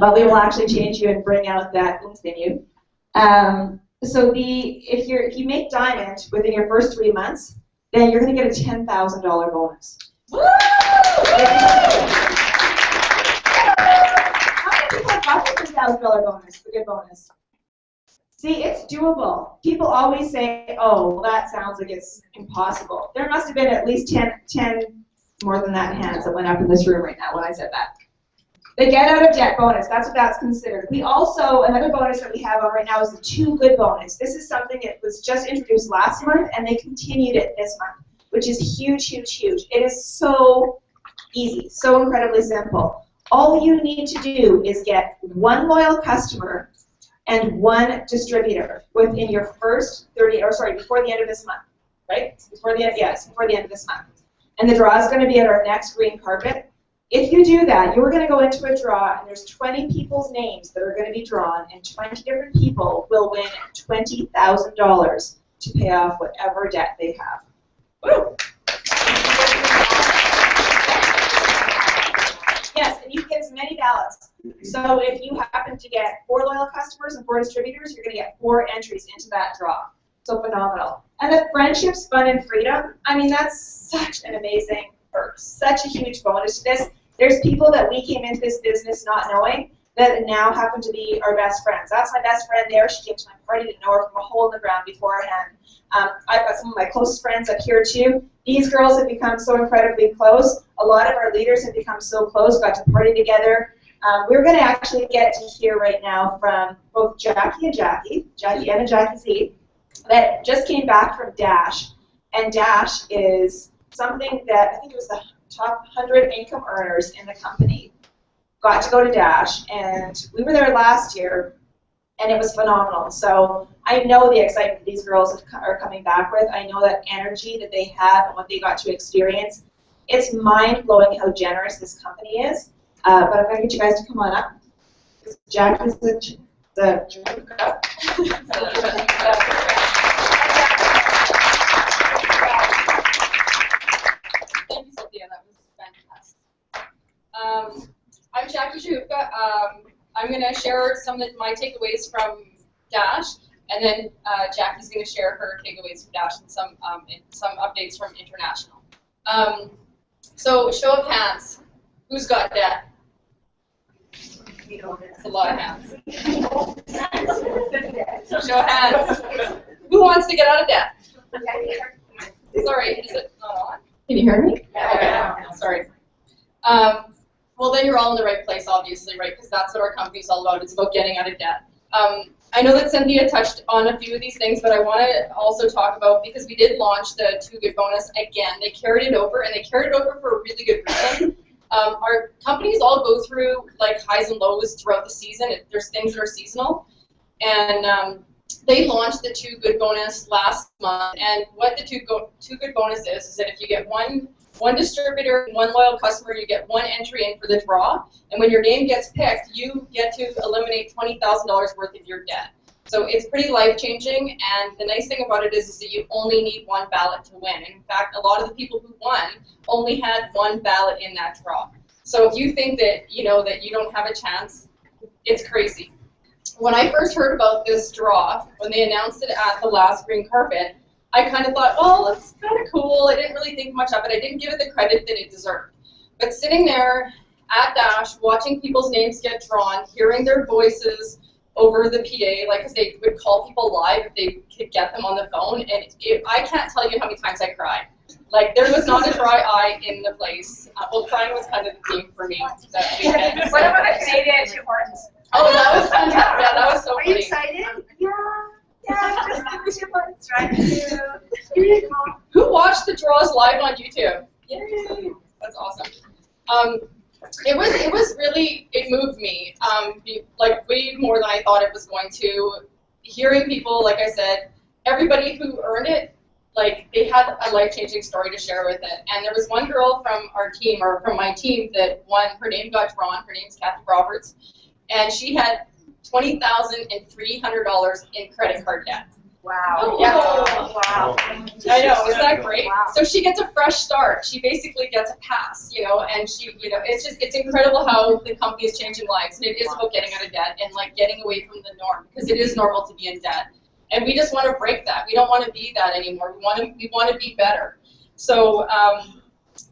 But we will actually change you and bring out that oomph in you. So if you make diamond within your first 3 months, then you're going to get a $10,000 bonus. Woo! How many people have got the $10,000 bonus? The good bonus. See, it's doable. People always say, "Oh, well, that sounds like it's impossible." There must have been at least 10 more than that hands that went up in this room right now when I said that. The get out of debt bonus, that's what that's considered. We also, another bonus that we have on right now is the 2 good bonus. This is something that was just introduced last month, and they continued it this month, which is huge, huge, huge. It is so easy, so incredibly simple. All you need to do is get 1 loyal customer and 1 distributor within your first before the end of this month, right? Before the end of this month. And the draw is going to be at our next green carpet. If you do that, you're going to go into a draw, and there's 20 people's names that are going to be drawn, and 20 different people will win $20,000 to pay off whatever debt they have. Woo! Yes, and you get as many ballots. So if you happen to get 4 loyal customers and 4 distributors, you're going to get 4 entries into that draw. So phenomenal. And the friendships, fun, and freedom, that's such an amazing perk, such a huge bonus to this. There's people that we came into this business not knowing that now happen to be our best friends. That's my best friend there. She came to my party, didn't know her from a hole in the ground beforehand. I've got some of my close friends up here too. These girls have become so incredibly close. A lot of our leaders have become so close, got to party together. We're going to actually get to hear right now from both Jackie and Jackie Z, that just came back from Dash. And Dash is something that I think it was the top 100 income earners in the company got to go to Dash, and we were there last year, and it was phenomenal. So I know the excitement these girls are coming back with. I know that energy that they have and what they got to experience. It's mind-blowing how generous this company is. But I'm going to get you guys to come on up. Jack is the I'm Jackie Zychowka. I'm going to share some of my takeaways from Dash, And then Jackie's going to share her takeaways from Dash and some updates from International. So show of hands, who's got debt? It's a lot of hands. Show of hands. Who wants to get out of debt? Sorry, is it not on? Can you hear me? Yeah. Sorry. Well, then you're all in the right place, obviously, right? Because that's what our company's all about. It's about getting out of debt. I know that Cynthia touched on a few of these things, but I want to also talk about, because we did launch the 2 Good bonus again. They carried it over, and they carried it over for a really good reason. Our companies all go through like highs and lows throughout the season. There's things that are seasonal, and they launched the 2 Good bonus last month. And what the 2 Good bonus is that if you get one distributor, one loyal customer, you get 1 entry in for the draw. And when your name gets picked, you get to eliminate $20,000 worth of your debt. So it's pretty life-changing, and the nice thing about it is that you only need 1 ballot to win. And in fact, a lot of the people who won only had 1 ballot in that draw. So if you think that you don't have a chance, it's crazy. When I first heard about this draw, when they announced it at the last green carpet, I kind of thought, well, it's kind of cool. I didn't really think much of it. I didn't give it the credit that it deserved. But sitting there at Dash, watching people's names get drawn, hearing their voices over the PA, like, because they would call people live if they could get them on the phone, and I can't tell you how many times I cried. Like, there was not a dry eye in the place. Well, crying was kind of the theme for me that weekend. What about the Canadian Tim Hortons? Oh, that was fun. Yeah, that was so funny. Are you excited? Yeah, just the Tim Hortons, right? Who watched the draws live on YouTube? Yay! That's awesome. It was really, it moved me, like way more than I thought it was going to. Hearing people, like I said, everybody who earned it, like they had a life-changing story to share with it. And there was one girl from our team, or from my team, that won. Her name got drawn. Her name's Kathy Roberts, and she had $20,300 in credit card debt. Wow. Yeah. Wow. I know, isn't that great? Wow. So she gets a fresh start. She basically gets a pass, and she, it's incredible how the company is changing lives. And it is about getting out of debt and like getting away from the norm, because it is normal to be in debt. And we just want to break that. We don't want to be that anymore. We want to be better. So,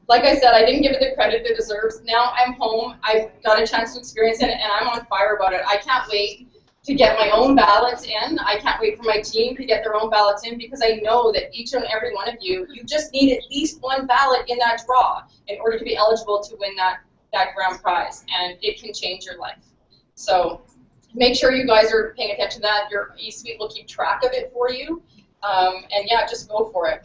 like I said, I didn't give it the credit it deserves. Now I'm home. I've got a chance to experience it, and I'm on fire about it. I can't wait to get my own ballots in. I can't wait for my team to get their own ballots in, because I know that each and every one of you just need at least 1 ballot in that draw in order to be eligible to win that grand prize, and it can change your life. So make sure you guys are paying attention to that. Your eSuite will keep track of it for you, and yeah, just go for it.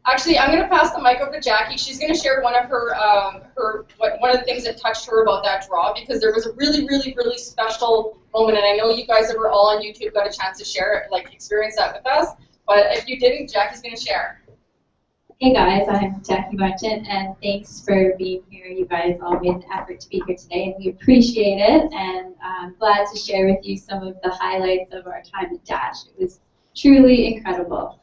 Actually, I'm going to pass the mic over to Jackie. She's going to share one of one of the things that touched her about that draw, because there was a really, really, really special moment, and I know you guys that were all on YouTube got a chance to share it, like experience that with us. But if you didn't, Jackie's going to share. Hey guys, I'm Jackie Marchant, and thanks for being here. You guys all made an effort to be here today, and we appreciate it. And I'm glad to share with you some of the highlights of our time at Dash. It was truly incredible.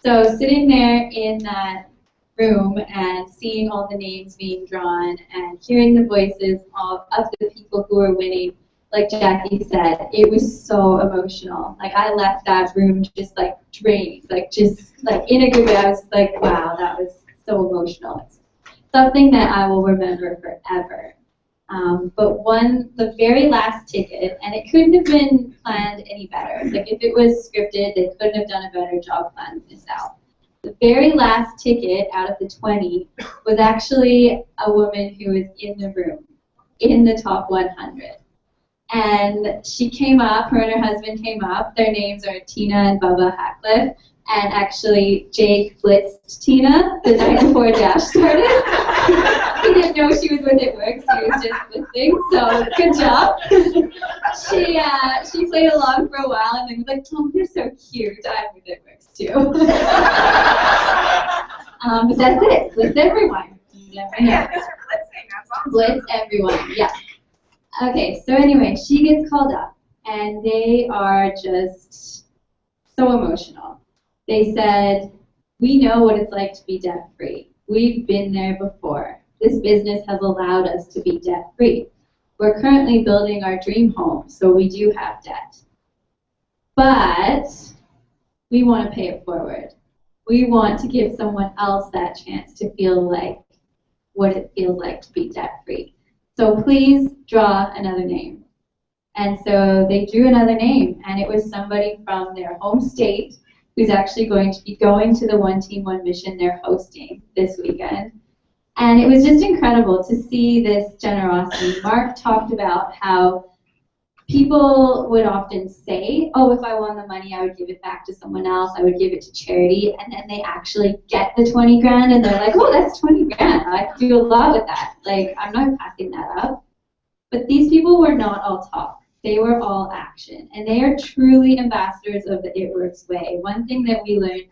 So sitting there in that room and seeing all the names being drawn and hearing the voices of the people who were winning, like Jackie said, it was so emotional. Like, I left that room just like drained, just in a good way. I was like, wow, that was so emotional. It's something that I will remember forever. But the very last ticket, and it couldn't have been planned any better. Like, if it was scripted, they couldn't have done a better job planning this out. The very last ticket out of the 20 was actually a woman who was in the room, in the top 100. And she came up, her and her husband came up. Their names are Tina and Bubba Hackliff. And actually, Jake blitzed Tina the night before Dash started. He didn't know she was with It Works. He was just blitzing, so good job. She played along for a while and then was like, "Tom, you're so cute. I'm with It Works too." But that's it. Blitz everyone. Yeah, thanks for blitzing. That's awesome. Blitz everyone. Yeah. Okay. So anyway, she gets called up, and they are just so emotional. They said, "We know what it's like to be debt-free. We've been there before. This business has allowed us to be debt-free. We're currently building our dream home, so we do have debt. But we want to pay it forward. We want to give someone else that chance to feel like what it feels like to be debt-free. So please draw another name. And so they drew another name, and it was somebody from their home state who's actually going to be going to the One Team, One Mission they're hosting this weekend. And it was just incredible to see this generosity. Mark talked about how people would often say, oh, if I won the money, I would give it back to someone else, I would give it to charity, and then they actually get the 20 grand and they're like, oh, that's 20 grand, I can do a lot with that. Like, I'm not passing that up. But these people were not all talk. They were all action. And they are truly ambassadors of the It Works way. One thing that we learned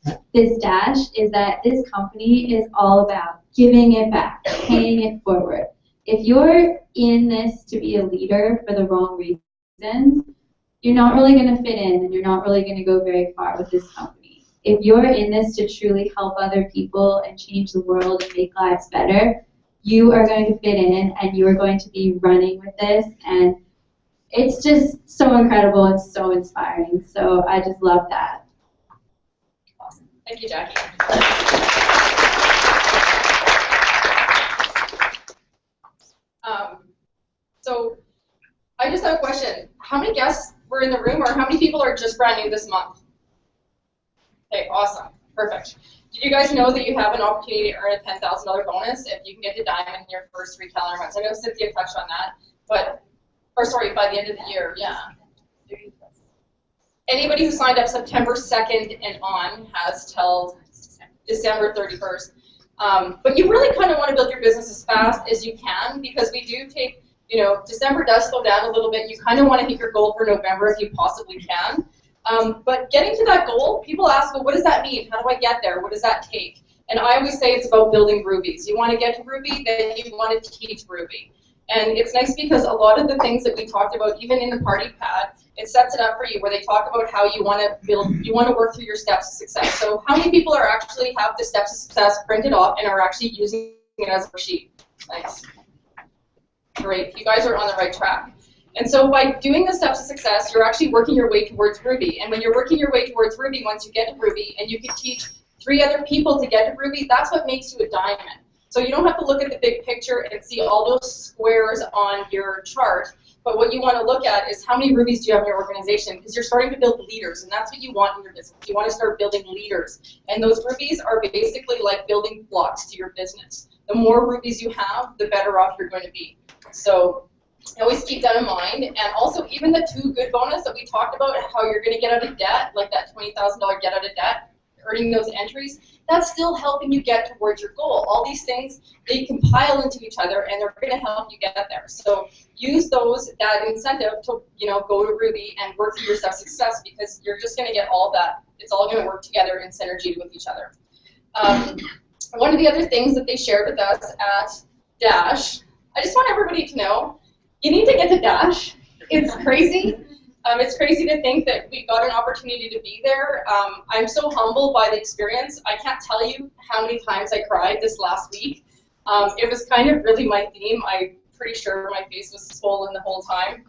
at this Dash is that this company is all about giving it back, paying it forward. If you're in this to be a leader for the wrong reasons, you're not really going to fit in and you're not really going to go very far with this company. If you're in this to truly help other people and change the world and make lives better, you are going to fit in and you are going to be running with this. And it's just so incredible and so inspiring. So I just love that. Awesome. Thank you, Jackie. So I just have a question. How many guests were in the room, or how many people are just brand new this month? Okay, awesome. Perfect. Did you guys know that you have an opportunity to earn a $10,000 bonus if you can get to diamond in your first 3 calendar months? I know Cynthia touched on that, but, or sorry, by the end of the year, yeah. Anybody who signed up September 2nd and on has till December 31st. But you really kind of want to build your business as fast as you can, because we do take, you know, December does slow down a little bit. You kind of want to hit your goal for November if you possibly can. But getting to that goal, people ask, well, what does that mean? How do I get there? What does that take? And I always say it's about building rubies. You want to get to Ruby, then you want to teach Ruby. And it's nice because a lot of the things that we talked about, even in the party pad, it sets it up for you where they talk about how you want to build, you want to work through your steps to success. So how many people are actually have the steps to success printed off and are actually using it as a worksheet? Nice. Great. You guys are on the right track. And so by doing the steps to success, you're actually working your way towards Ruby. And when you're working your way towards Ruby, once you get to Ruby and you can teach 3 other people to get to Ruby, that's what makes you a diamond. So you don't have to look at the big picture and see all those squares on your chart. But what you want to look at is how many rubies do you have in your organization, because you're starting to build leaders, and that's what you want in your business. You want to start building leaders. And those rubies are basically like building blocks to your business. The more rubies you have, the better off you're going to be. So always keep that in mind. And also, even the 2 good bonus that we talked about, how you're going to get out of debt, like that $20,000 get out of debt, earning those entries, that's still helping you get towards your goal. All these things, they compile into each other, and they're going to help you get there. So use that incentive to, you know, go to Ruby and work through your steps to success, because you're just going to get all that. It's all going to work together in synergy with each other. One of the other things that they shared with us at Dash, I just want everybody to know, you need to get to Dash. It's crazy. It's crazy to think that we got an opportunity to be there. I'm so humbled by the experience. I can't tell you how many times I cried this last week. It was kind of really my theme. I'm pretty sure my face was swollen the whole time.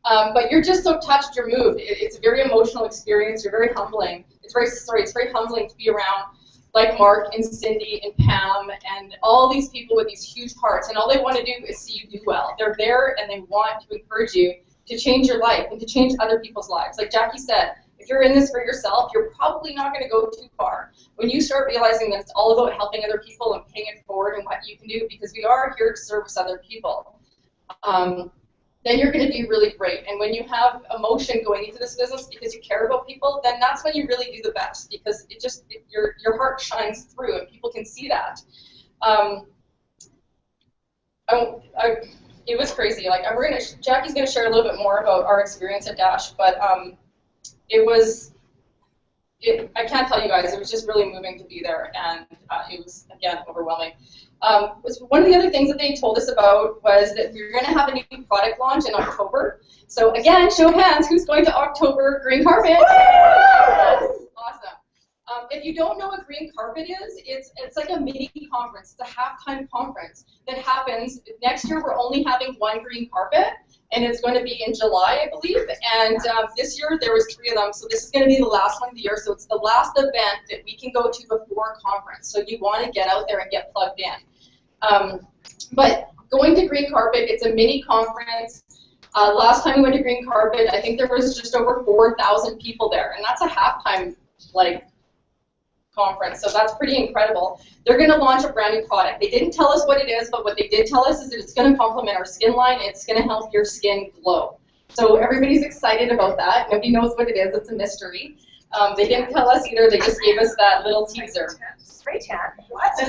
But you're just so touched, you're moved. It's a very emotional experience. You're very humbling. It's very humbling to be around like Mark and Cindy and Pam and all these people with these huge hearts, and all they want to do is see you do well. They're there and they want to encourage you to change your life and to change other people's lives. Like Jackie said, if you're in this for yourself, you're probably not going to go too far. When you start realizing that it's all about helping other people and paying it forward and what you can do, because we are here to service other people, then you're going to do really great. And when you have emotion going into this business because you care about people, then that's when you really do the best, because your heart shines through and people can see that. It was crazy. Like Jackie's going to share a little bit more about our experience at Dash, but I can't tell you guys, it was just really moving to be there, and it was, again, overwhelming. One of the other things that they told us about was that we were going to have a new product launch in October. So again, show of hands, who's going to October Green Carpet? Yes, awesome. If you don't know what Green Carpet is, it's like a mini conference. It's a halftime conference that happens. Next year, we're only having 1 green carpet, and it's going to be in July, I believe. And this year there was 3 of them, so this is going to be the last one of the year. So it's the last event that we can go to before conference. So you want to get out there and get plugged in. But going to Green Carpet, it's a mini conference. Last time we went to Green Carpet, I think there was just over 4,000 people there, and that's a halftime conference, so that's pretty incredible. They're going to launch a brand new product. They didn't tell us what it is, but what they did tell us is that it's going to complement our skin line. It's going to help your skin glow. So everybody's excited about that. Nobody knows what it is. It's a mystery. They didn't tell us either. They just gave us that little teaser. Spray tan? What? They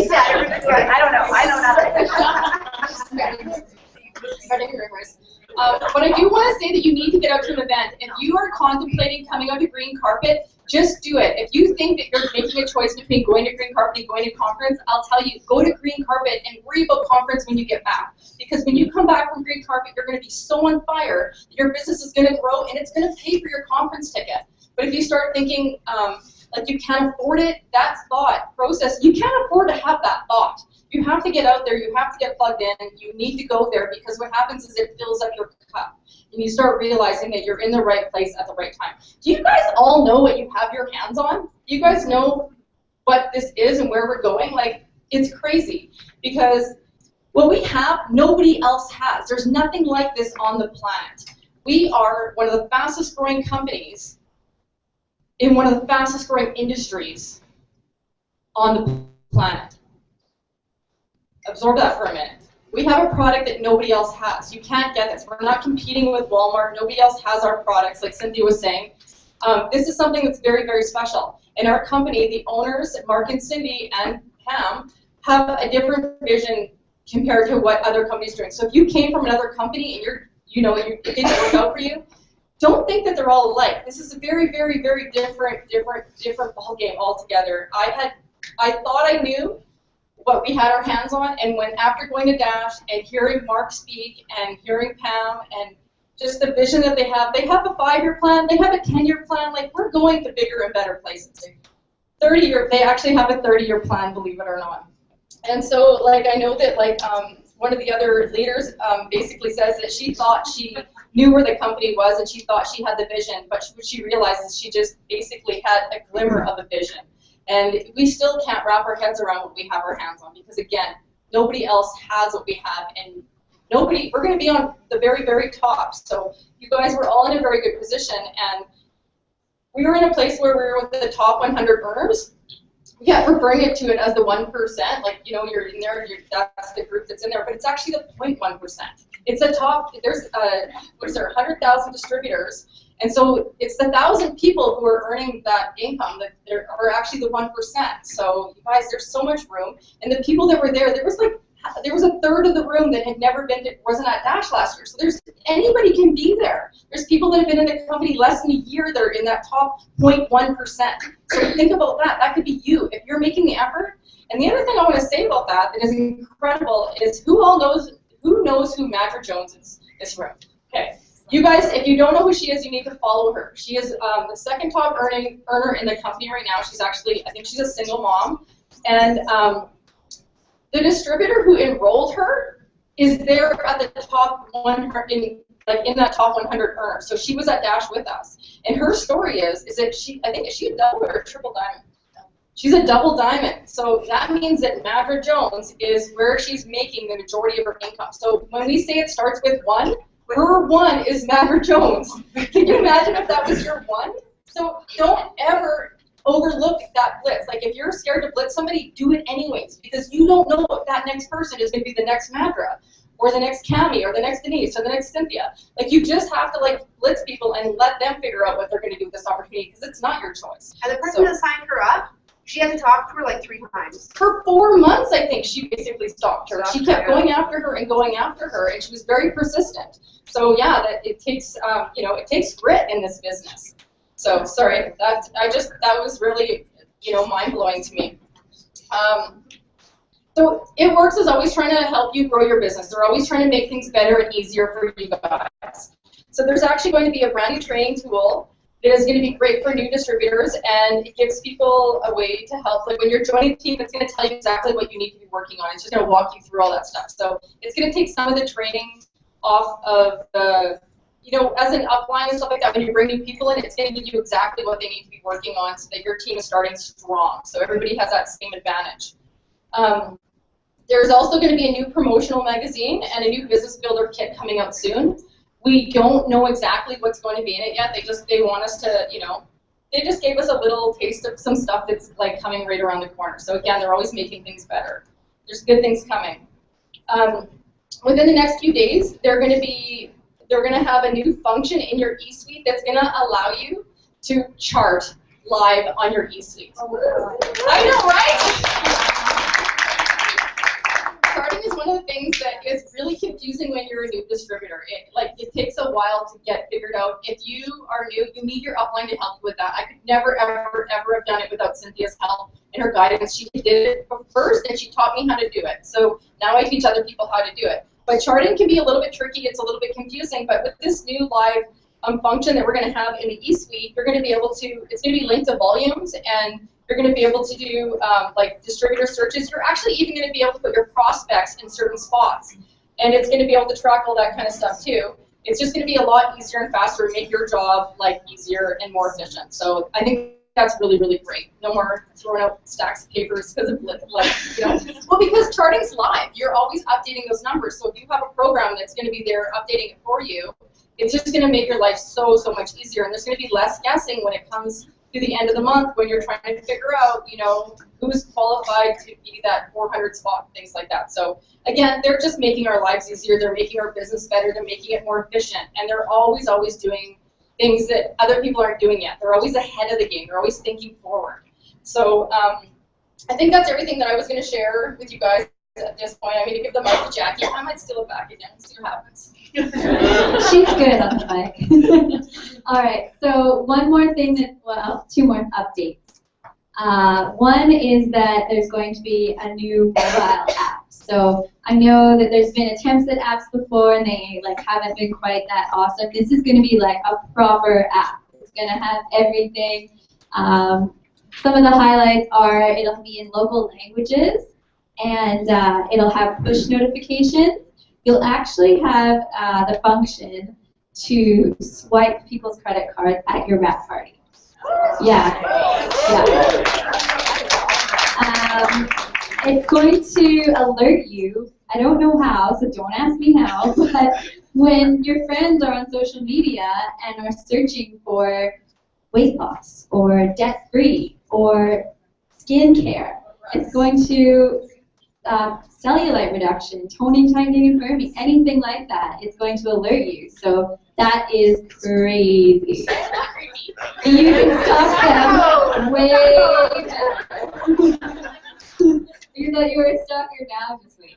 said everybody's like, I don't know. I know nothing. But I do want to say that you need to get out to an event. If you are contemplating coming out to Green Carpet, just do it. If you think that you're making a choice between going to Green Carpet and going to conference, I'll tell you, go to Green Carpet and worry about conference when you get back. Because when you come back from Green Carpet, you're going to be so on fire, your business is going to grow, and it's going to pay for your conference ticket. But if you start thinking like you can't afford it, that thought process, you can't afford to have that thought. You have to get out there, you have to get plugged in, you need to go there, because what happens is it fills up your cup. And you start realizing that you're in the right place at the right time. Do you guys all know what you have your hands on? Do you guys know what this is and where we're going? Like, it's crazy, because what we have, nobody else has. There's nothing like this on the planet. We are one of the fastest growing companies in one of the fastest growing industries on the planet. Absorb that for a minute. We have a product that nobody else has. You can't get this. We're not competing with Walmart. Nobody else has our products, like Cynthia was saying. This is something that's very, very special. In our company, the owners, Mark and Cindy and Pam, have a different vision compared to what other companies are doing. So if you came from another company and it didn't work out for you, don't think that they're all alike. This is a very, very, very different ball game altogether. I thought I knew what we had our hands on, and when after going to Dash and hearing Mark speak and hearing Pam and just the vision that they have a 5-year plan, they have a 10-year plan, like we're going to bigger and better places. 30-year, they actually have a 30-year plan, believe it or not. And so, like, I know that, like, one of the other leaders basically says that she thought she knew where the company was and she thought she had the vision, but what she realized is she just basically had a glimmer of a vision. And we still can't wrap our heads around what we have our hands on, because again, nobody else has what we have, and we're going to be on the very, very top. So you guys were all in a very good position, and we were in a place where we were with the top 100 earners. We kept referring it to it as the 1%, like, you're in there, that's the group that's in there, but it's actually the 0.1%. It's a top, there's, 100,000 distributors. And so it's the 1,000 people who are earning that income that are actually the 1%. So you guys, there's so much room. And the people that were there, there was a third of the room that had never wasn't at Dash last year. So anybody can be there. There's people that have been in the company less than a year that are in that top 0.1%. So think about that. That could be you if you're making the effort. And the other thing I want to say about that is incredible is who knows who Madra Jones is in this room. Okay. You guys, if you don't know who she is, you need to follow her. She is the second top earner in the company right now. She's actually, I think she's a single mom. And the distributor who enrolled her is there at the top 100, in that top 100 earners. So she was at Dash with us. And her story is that is she a double or a triple diamond? She's a double diamond. So that means that Madra Jones is where she's making the majority of her income. So when we say it starts with 1, her 1 is Madra Jones. Can you imagine if that was your 1? So don't ever overlook that blitz. Like, if you're scared to blitz somebody, do it anyways, because you don't know if that next person is going to be the next Madra, or the next Cami, or the next Denise, or the next Cynthia. Like, you just have to, like, blitz people and let them figure out what they're going to do with this opportunity, because it's not your choice. And the person that signed her up, she had to talk to her like 3 times. For 4 months, I think, she basically stalked her. She kept going after her and going after her, and she was very persistent. So yeah, it takes it takes grit in this business. So sorry, that was really mind blowing to me. So It Works is always trying to help you grow your business. They're always trying to make things better and easier for you guys. So there's actually going to be a brand new training tool It is going to be great for new distributors, and it gives people a way to help. Like when you're joining the team, it's going to tell you exactly what you need to be working on. It's just going to walk you through all that stuff. So it's going to take some of the training off of the, as an upline and stuff like that. When you bring new people in, it's going to give you exactly what they need to be working on so that your team is starting strong. So everybody has that same advantage. There's also going to be a new promotional magazine and a new business builder kit coming out soon. We don't know exactly what's going to be in it yet. They want us to, they just gave us a little taste of some stuff that's like coming right around the corner. So again, they're always making things better. There's good things coming. Within the next few days, they're going to have a new function in your eSuite that's going to allow you to chart live on your eSuite. I know, right? Charting is one of the things that is really confusing when you're a new distributor. It takes a while to get figured out. If you are new, you need your upline to help you with that. I could never, ever, ever have done it without Cynthia's help and her guidance. She did it first, and she taught me how to do it. So now I teach other people how to do it. But charting can be a little bit tricky. It's a little bit confusing. But with this new live function that we're going to have in the eSuite, you're going to be able to, it's going to be linked to volumes, and you're going to be able to do like distributor searches. You're actually even going to be able to put your prospects in certain spots. And it's going to be able to track all that kind of stuff too. It's just going to be a lot easier and faster and make your job easier and more efficient. So I think that's really, really great. No more throwing out stacks of papers because of well, because charting's live. You're always updating those numbers. So if you have a program that's going to be there updating it for you, it's just going to make your life so, so much easier. And there's going to be less guessing when it comes to the end of the month when you're trying to figure out, who's qualified to be that 400 spot, things like that. So again, they're just making our lives easier. They're making our business better. They're making it more efficient. And they're always, always doing things that other people aren't doing yet. They're always ahead of the game. They're always thinking forward. So I think that's everything that I was going to share with you guys at this point. I'm going to give the mic to Jackie. I might steal it back again. See what happens. She's good on the mic. All right, so one more thing two more updates. One is that there's going to be a new mobile app. So I know that there's been attempts at apps before and they haven't been quite that awesome. This is going to be like a proper app. It's going to have everything. Some of the highlights are it'll be in local languages and it'll have push notifications. You'll actually have the function to swipe people's credit cards at your wrap party. Yeah. It's going to alert you. I don't know how, so don't ask me how, but when your friends are on social media and are searching for weight loss or debt-free or skincare, it's going to cellulite reduction, toning, tightening, and firming, anything like that, it's going to alert you. So that is crazy. You can stop them way back. You thought you were a stalker now, just wait.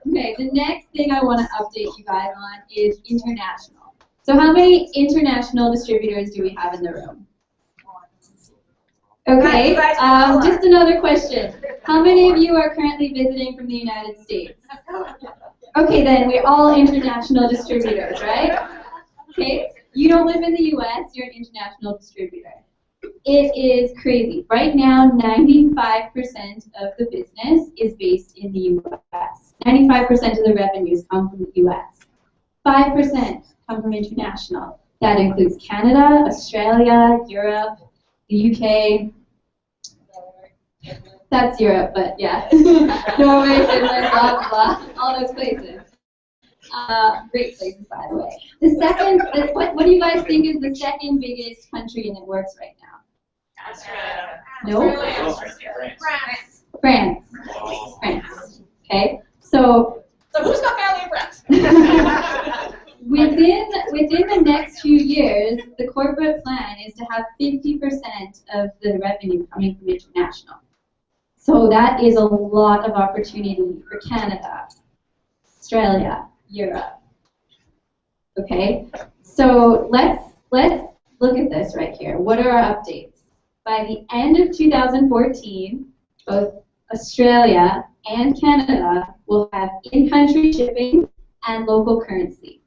Okay, the next thing I want to update you guys on is international. So how many international distributors do we have in the room? Okay, just another question. How many of you are currently visiting from the United States? Okay, then we're all international distributors, right? Okay, you don't live in the US, you're an international distributor. It is crazy. Right now, 95% of the business is based in the US. 95% of the revenues come from the US. 5% come from international. That includes Canada, Australia, Europe, the UK. That's Europe, but yeah. Norway, Finland, blah, blah, all those places. Great places, by the way. The second, what do you guys think is the second biggest country in the works right now? Australia. No? France. France. Okay, so who's got family and friends? within the next few years, the corporate plan is to have 50% of the revenue coming from international. So that is a lot of opportunity for Canada, Australia, Europe. Okay, so let's look at this right here. What are our updates? By the end of 2014, both Australia and Canada will have in-country shipping, and local currency.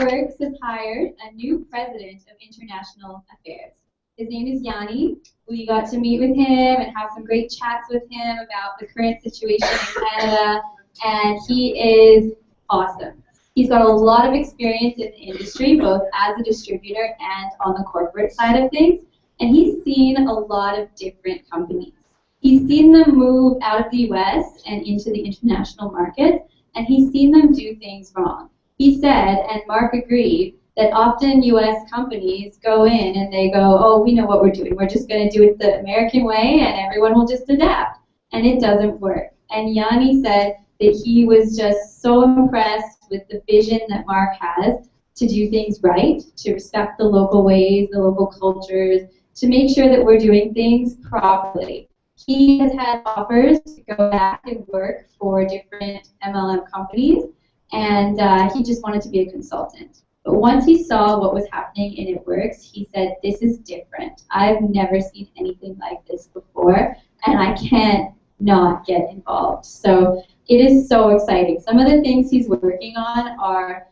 Works has hired a new president of international affairs. His name is Yanni. We got to meet with him and have some great chats with him about the current situation in Canada, and he is awesome. He's got a lot of experience in the industry, both as a distributor and on the corporate side of things, and he's seen a lot of different companies. He's seen them move out of the US and into the international market, and he's seen them do things wrong. He said, and Mark agreed, that often US companies go in and they go, oh, we know what we're doing. We're just going to do it the American way and everyone will just adapt. And it doesn't work. And Yanni said that he was just so impressed with the vision that Mark has to do things right, to respect the local ways, the local cultures, to make sure that we're doing things properly. He has had offers to go back and work for different MLM companies, and he just wanted to be a consultant. But once he saw what was happening in It Works, he said, this is different. I've never seen anything like this before, and I can't not get involved. So it is so exciting. Some of the things he's working on are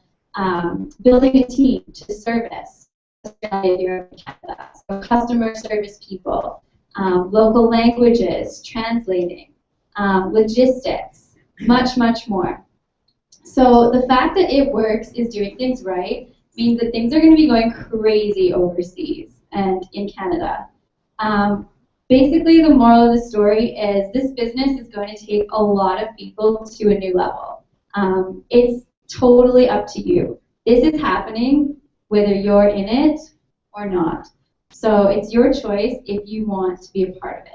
building a team to service Australia, Europe, and Canada. So customer service people, local languages, translating, logistics, much, much more. So the fact that It Works is doing things right means that things are going to be going crazy overseas and in Canada. Basically, the moral of the story is this business is going to take a lot of people to a new level. It's totally up to you. This is happening whether you're in it or not. So it's your choice if you want to be a part of it.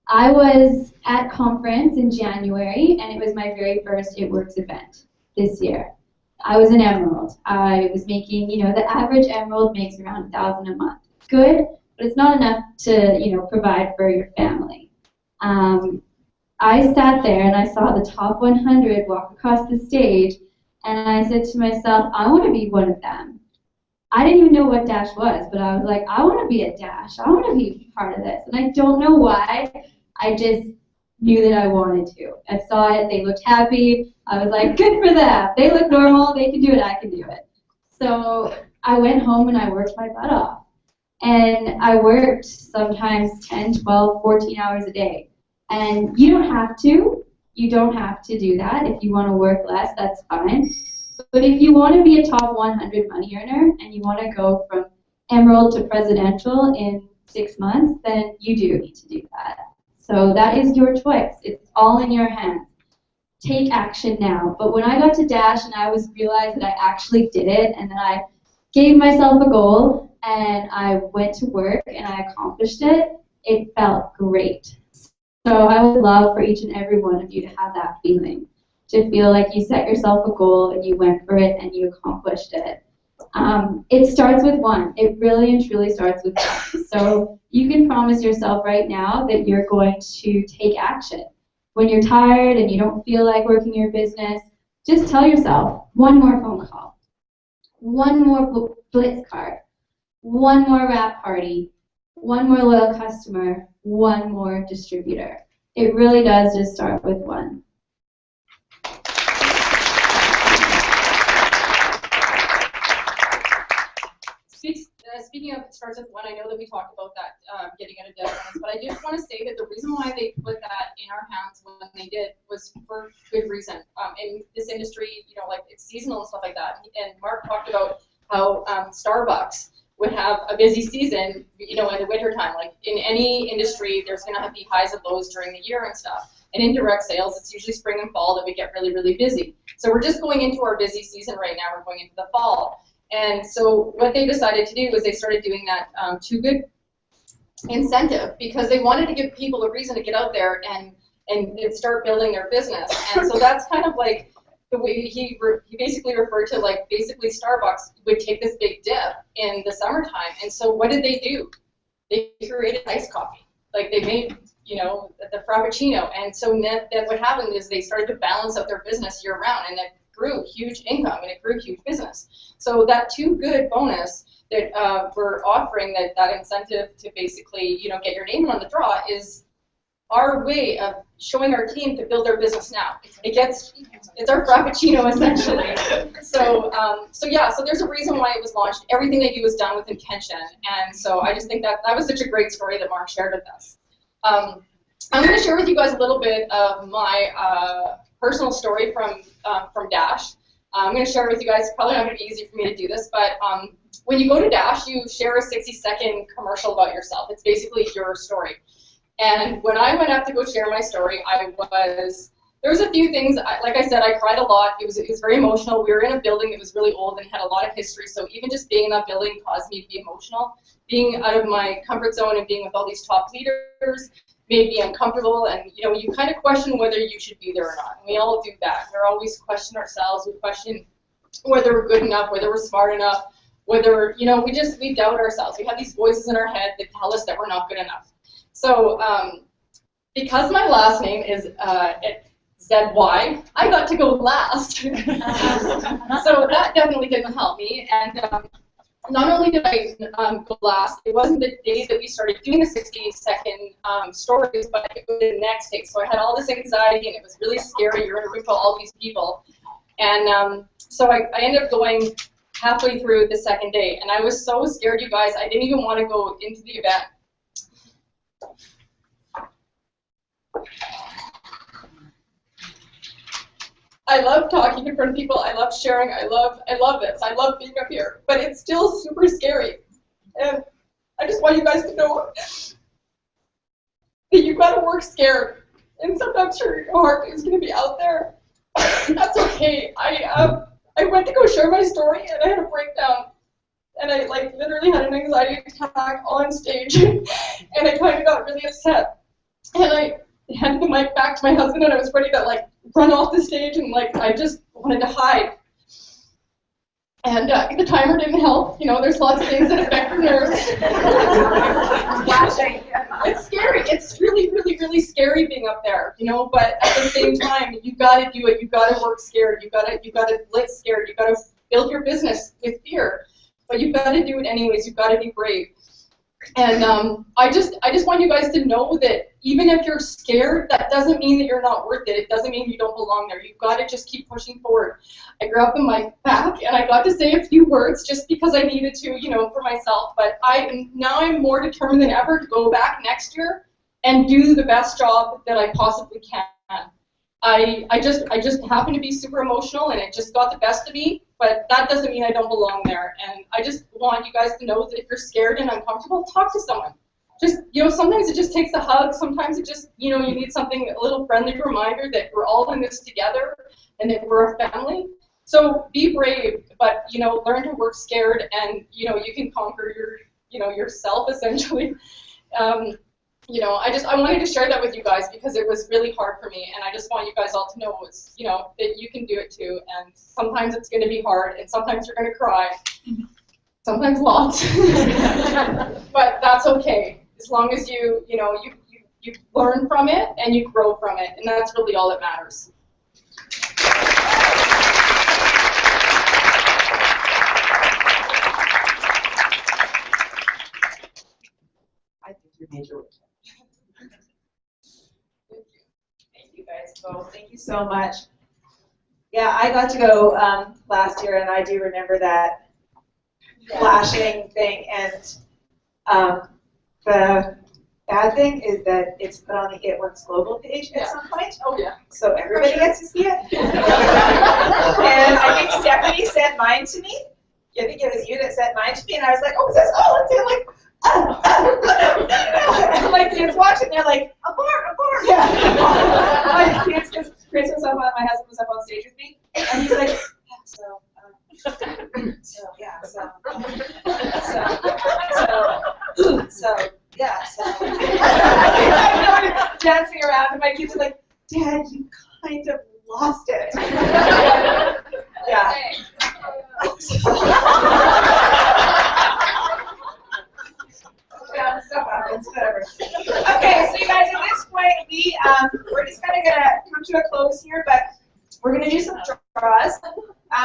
I was at conference in January, and it was my very first It Works event this year. I was an Emerald. I was making, the average Emerald makes around $1,000 a month. Good, but it's not enough to, provide for your family. I sat there and I saw the top 100 walk across the stage, and I said to myself, I want to be one of them. I didn't even know what Dash was, but I was like, I want to be at Dash. I want to be part of this. And I don't know why. I just knew that I wanted to. I saw it. They looked happy. I was like, good for them. They look normal. They can do it. I can do it. So I went home and I worked my butt off. And I worked sometimes 10, 12, 14 hours a day. And you don't have to. You don't have to do that. If you want to work less, that's fine. But if you want to be a top 100 money earner and you want to go from Emerald to Presidential in 6 months, then you do need to do that. So that is your choice. It's all in your hands. Take action now. But when I got to Dash and I realized that I actually did it and that I gave myself a goal and I went to work and I accomplished it, it felt great. So I would love for each and every one of you to have that feeling, to feel like you set yourself a goal and you went for it and you accomplished it. It starts with one. It really and truly starts with one. So you can promise yourself right now that you're going to take action. When you're tired and you don't feel like working your business, just tell yourself, one more phone call, one more blitz card, one more wrap party, one more loyal customer, one more distributor. It really does just start with one. Speaking of it starts with one, I know that we talked about that getting out of debt bonus, but I just want to say that the reason why they put that in our hands when they did was for good reason. In this industry, like it's seasonal and stuff like that. And Mark talked about how Starbucks would have a busy season, in the wintertime. Like in any industry, there's going to be highs and lows during the year and stuff. And in direct sales, it's usually spring and fall that we get really, really busy. So we're just going into our busy season right now. We're going into the fall. And so what they decided to do was they started doing that Too Good incentive because they wanted to give people a reason to get out there and start building their business. And so that's kind of like the way he basically referred to, like, basically Starbucks would take this big dip in the summertime. And so what did they do? They created iced coffee. Like they made, the Frappuccino. And so then what happened is they started to balance out their business year round, and it grew huge income and it grew huge business. So that Too Good bonus that we're offering, that incentive to basically, get your name on the draw is our way of showing our team to build their business now. It's our frappuccino essentially. So there's a reason why it was launched. Everything they do is done with intention, and so I just think that was such a great story that Mark shared with us. I'm going to share with you guys a little bit of my personal story from Dash. I'm going to share it with you guys. It's probably not going to be easy for me to do this, but when you go to Dash, you share a 60-second commercial about yourself. It's basically your story. And when I went up to go share my story, there was a few things, like I said, I cried a lot. It was very emotional. We were in a building that was really old and had a lot of history, so even just being in that building caused me to be emotional. Being out of my comfort zone and being with all these top leaders made me uncomfortable, and you kind of question whether you should be there or not. And we all do that. We're always question ourselves. We question whether we're good enough, whether we're smart enough, whether, we doubt ourselves. We have these voices in our head that tell us that we're not good enough. So because my last name is ZY, I got to go last. So that definitely didn't help me. And not only did I go last, it wasn't the day that we started doing the 60-second stories, but it was the next day. So I had all this anxiety, and it was really scary. You're in a room full of all these people. And so I ended up going halfway through the second day. And I was so scared, you guys, I didn't even want to go into the event. I love talking in front of people. I love sharing. I love this. I love being up here. But it's still super scary. And I just want you guys to know that you've got to work scared. And sometimes your heart is going to be out there. That's okay. I went to go share my story, and I had a breakdown. And I literally had an anxiety attack on stage. And I kind of got really upset. And I handed the mic back to my husband, and I was ready to run off the stage, and I just wanted to hide. And the timer didn't help. There's lots of things that affect your nerves. It's scary. It's really, really, really scary being up there. But at the same time, you got to do it. You got to work scared. You got to live scared. You got to build your business with fear. But you got to do it anyways. You got to be brave. And I just want you guys to know that even if you're scared, that doesn't mean that you're not worth it. It doesn't mean you don't belong there. You've got to just keep pushing forward. I grabbed the mic back, and I got to say a few words just because I needed to, for myself. But now I'm more determined than ever to go back next year and do the best job that I possibly can. I just happen to be super emotional, and it just got the best of me, but that doesn't mean I don't belong there. And I just want you guys to know that if you're scared and uncomfortable, talk to someone. Just, sometimes it just takes a hug. Sometimes it just, you need something, a little friendly reminder that we're all in this together and that we're a family. So be brave, but, learn to work scared, and, you can conquer yourself essentially. I wanted to share that with you guys because it was really hard for me, and I just want you guys all to know that you can do it too. And sometimes it's going to be hard, and sometimes you're going to cry, sometimes lots, but that's okay as long as you learn from it and you grow from it, and that's really all that matters. I think you made your way. Thank you guys both. Thank you so much. Yeah, I got to go last year, and I do remember that flashing thing. And the bad thing is that it's put on the It Works Global page at some point. Oh yeah. So everybody gets to see it. And I think Stephanie sent mine to me. I think it was you that sent mine to me, and I was like, oh, let's see. I'm like, no. My kids watching, they're like, abort. Yeah. My kids, because Chris was up on, my husband was up on stage with me, and he's like, dancing around, and my kids are like, Dad, you kind of lost it. Yeah. Yeah, stuff happens, whatever. Okay, so you guys, at this point, we're just kind of going to come to a close here, but we're going to do some draws.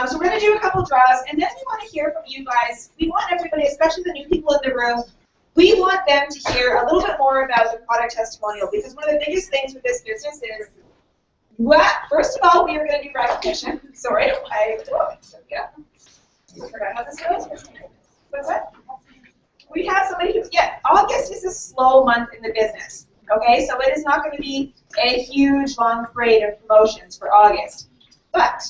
So we're going to do a couple draws, and then we want to hear from you guys. We want everybody, especially the new people in the room, we want them to hear a little bit more about the product testimonial, because one of the biggest things with this business is, first of all, we are going to do recognition. Sorry, I forgot how this goes. What's that? We have somebody who, August is a slow month in the business. Okay, so it is not going to be a huge, long parade of promotions for August. But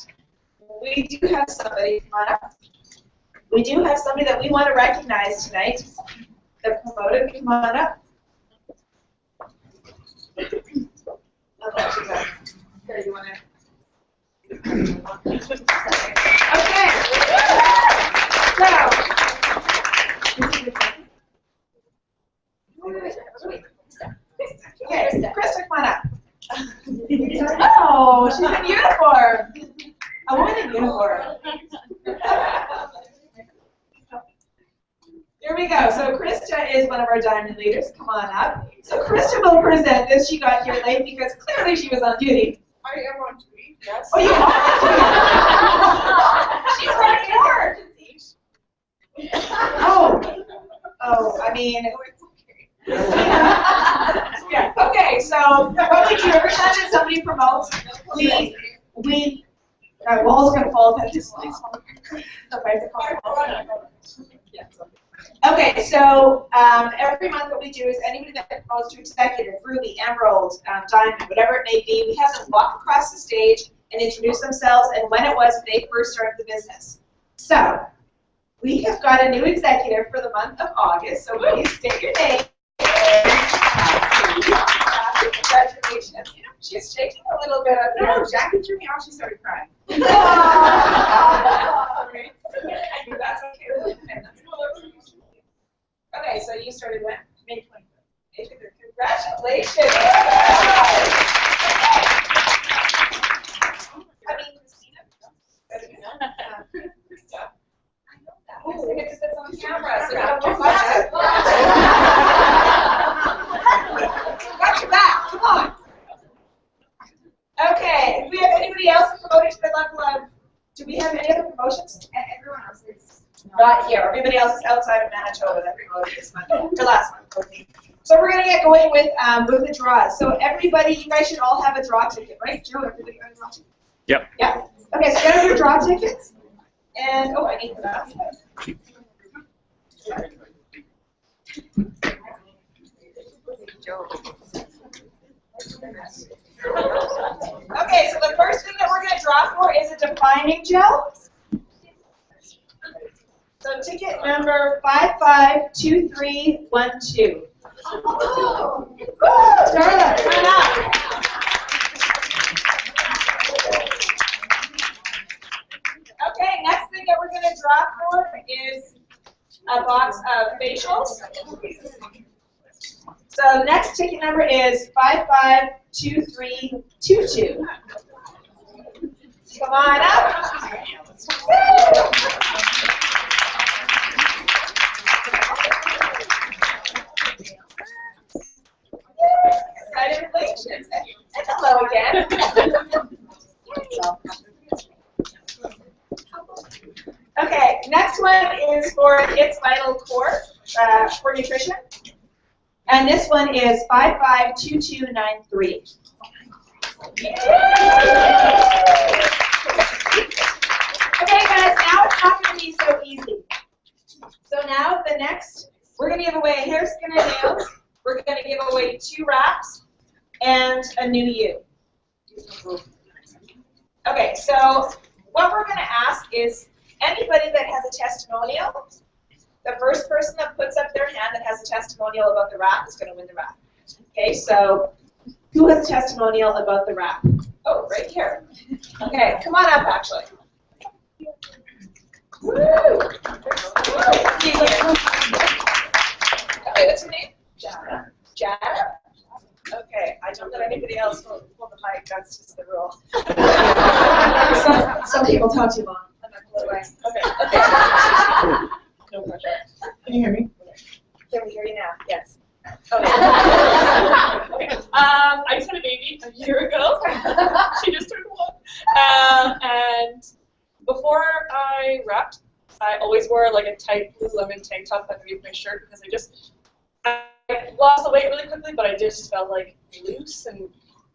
we do have somebody, come on up. We do have somebody that we want to recognize tonight. The promoted, come on up. I'll let you go. Here, you want to? Okay. Okay, Krista, come on up. Oh, she's in uniform. A woman in uniform. Here we go. So Krista is one of our diamond leaders. Come on up. So Krista will present this. She got here late because clearly she was on duty. I am on duty, yes. Oh, you are? She's running hard. Oh, I mean. Yeah. Okay, so what we do every time that somebody promotes, wall's gonna fall if this Okay, so every month what we do is anybody that promotes to executive, ruby, emerald, diamond, whatever it may be, we have them walk across the stage and introduce themselves and when it was they first started the business. So we have got a new executive for the month of August, so please state your name. Congratulations. She's shaking a little bit. No, Jackie threw me off. She started crying. That's okay. Okay, so you started when? May 25th. Congratulations. I mean, Christina. I know that. It's on camera, so don't look like it. Watch your back. Come on. Okay. Do we have anybody else promoted to the level of? Do we have any other promotions? Everyone else is Not here. Everybody else is outside of Manitoba that promoted this month or last month. Okay. So we're going to get going with the draws. So everybody, you guys should all have a draw ticket, right? Joe, everybody got a draw ticket? Yep. Yeah. Okay, so get out your draw tickets. And, I need that. Okay, so the first thing that we're going to draw for is a defining gel. So ticket number 552312. Darla, come on up. Okay, next thing that we're going to draw for is a box of facials. So next ticket number is 552322. Come on up. Congratulations. And hello again. Okay, next one is for It's Vital Core for nutrition. And this one is 552293. Okay, guys, now it's not going to be so easy. So now the next, we're going to give away a hair, skin, and nails. We're going to give away 2 wraps and a new you. Okay, so what we're going to ask is anybody that has a testimonial, the first person that puts up their hand that has a testimonial about the wrap is going to win the wrap. Okay, so who has a testimonial about the wrap? Oh, right here. Okay, come on up, actually. Woo! Okay, what's your name? Jana. Jana? Okay, I don't let anybody else hold the mic, that's just the rule. Some people talk too long. I'm not going to away. Okay. No pressure. Can you hear me? Can we hear you now? Yes. Okay. Okay. I just had a baby a year ago. She just turned 1. And before I wrapped, I always wore like a tight Lululemon tank top underneath my shirt because I lost the weight really quickly, but I just felt like loose and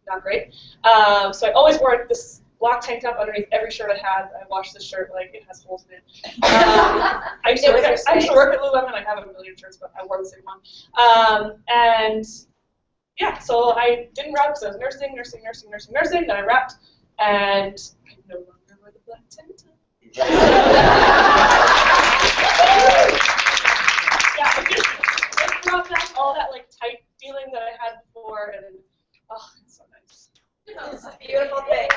not great. So I always wore this black tank top underneath every shirt I had. I washed this shirt like it has holes in it. I used to work at Lululemon. I have a million shirts, but I wore the same one. And yeah, so I didn't wrap because I was nursing. Then I wrapped, and I no longer wear the black tank top. Yeah, just brought back all that like tight feeling that I had before, and oh, it's so nice. It's a beautiful thing.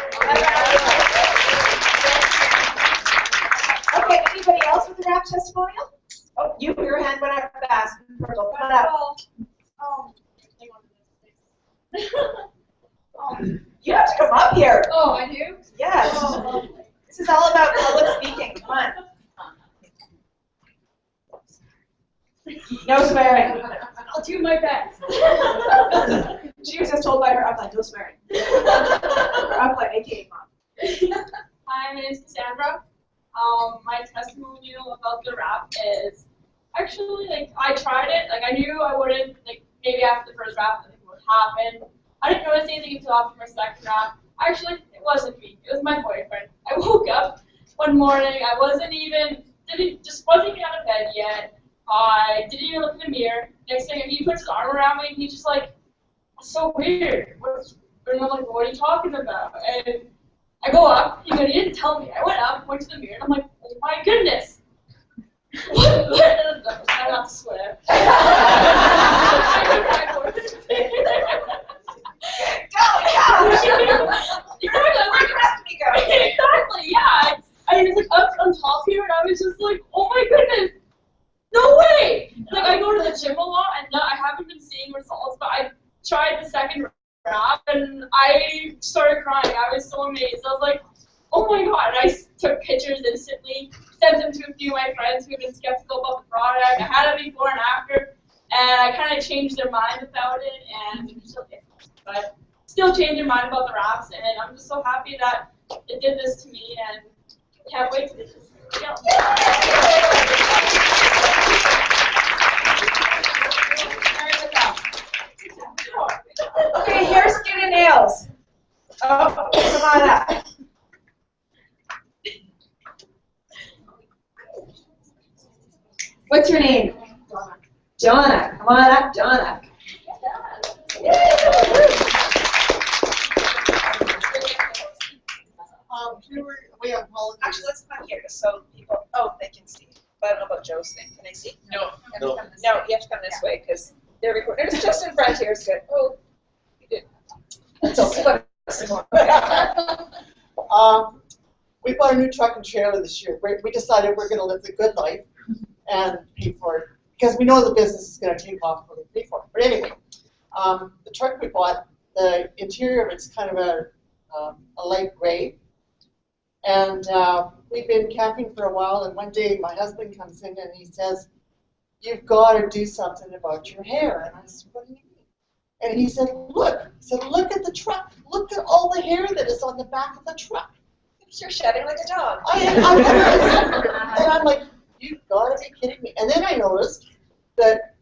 Okay, anybody else with a wrap testimonial? Oh, your hand went up fast. Come on up. You have to come up here. Oh, I do? Yes. Oh. This is all about public speaking. Come on. No swearing. I'll do my best. She was just told by her upline, no swearing. Her upline, aka mom. Hi, my name is Cassandra. My testimonial about the wrap is actually like I tried it. Like I knew I wouldn't like maybe after the first wrap nothing would happen. I didn't notice anything until after my second wrap. Actually, it wasn't me. It was my boyfriend. I woke up one morning. I wasn't even just wasn't even out of bed yet. I didn't even look in the mirror. Next thing, he puts his arm around me and he's just like, "It's so weird." And I'm like, "What are you talking about?" And I go up. He didn't tell me. I went up, went to the mirror, and I'm like, "Oh my goodness." What? I not to swear. Exactly, yeah. I was like up on top here, and I was just like, "Oh my goodness, no way!" Like I go to the gym a lot, and I haven't been seeing results, but I tried the second wrap, and I started crying. I was so amazed. I was like, "Oh my god!" And I took pictures instantly, sent them to a few of my friends who had been skeptical about the product. I had it before and after, and I kind of changed their mind about it, and but still changed their mind about the wraps, and I'm just so happy that it did this to me, and can't wait to do this. Yeah. Okay, hair, skin, and nails. Oh, come on up. What's your name? Donna. Come on up, Donna. We have politics. Actually, let's come here so people, they can see. But I don't know about Joe's thing. Can they see? No. No, you have to come this way because they're recording. It's just in front here. It's good. Oh, you did. That's okay. We bought a new truck and trailer this year. We decided we're going to live the good life and pay for it because we know the business is going to take off when we pay for it. But anyway, the truck we bought, the interior of it's kind of a light gray. And we've been camping for a while, and one day my husband comes in and he says, "You've got to do something about your hair." And I said, "What do you mean?" And he said, "Look." He said, "Look at the truck. Look at all the hair that is on the back of the truck." You're shedding like a dog. And I'm like, "You've got to be kidding me." And then I noticed that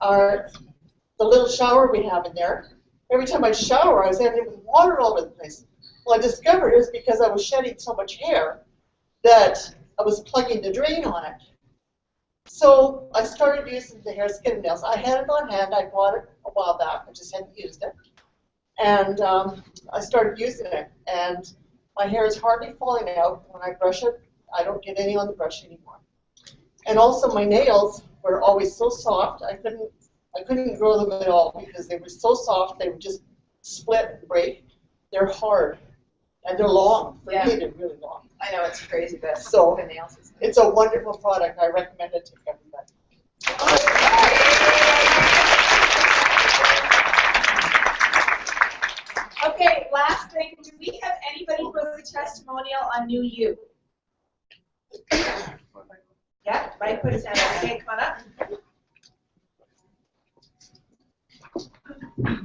the little shower we have in there, every time I shower, I was ending with water all over the place. Well, I discovered it was because I was shedding so much hair that I was plugging the drain on it. So I started using the hair, skin, and nails. I had it on hand. I bought it a while back. I just hadn't used it. And I started using it. And my hair is hardly falling out. When I brush it, I don't get any on the brush anymore. And also my nails were always so soft. I couldn't grow them at all because they were so soft. They would just split and break. They're hard. And they're long. For me, they're really long. I know, it's crazy, but So it's a wonderful product. I recommend it to everybody. Okay, last thing. Do we have anybody with a testimonial on New You? Yeah, Mike put his hand up. Okay, come on up.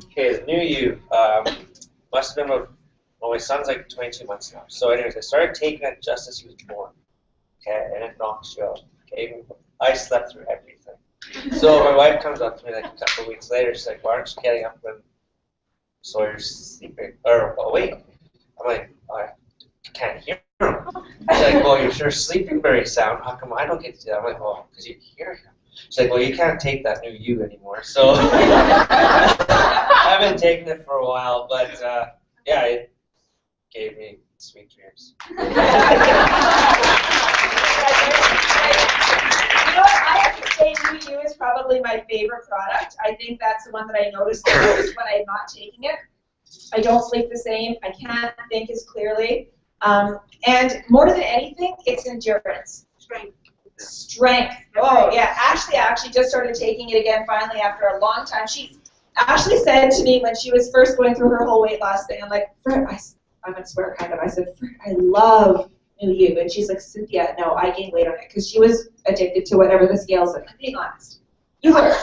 Okay, the New You must have been about, well, my son's like 22 months now. So anyways, I started taking it just as he was born. Okay, and it knocks you out. Okay, I slept through everything. So my wife comes up to me like a couple of weeks later. She's like, "Why aren't you getting up when Sawyer's sleeping or awake?" I'm like, "I can't hear him." She's like, "Well, you're sure sleeping very sound. How come I don't get to do that?" I'm like, "Well, because you hear him." She's like, "Well, you can't take that new you anymore." So I've been taking it for a while, but yeah, it gave me sweet dreams. You know what? I have to say, New You is probably my favorite product. I think that's the one that I noticed the most when I'm not taking it. I don't sleep the same. I can't think as clearly. And more than anything, it's endurance. Strength. Oh, yeah. Ashley actually just started taking it again finally after a long time. Ashley said to me when she was first going through her whole weight loss thing, I'm like, I'm going to swear kind of. I said, I love New You. And she's like, Cynthia, no, I gained weight on it. Because she was addicted to whatever the scale said. I'm being honest. You wanted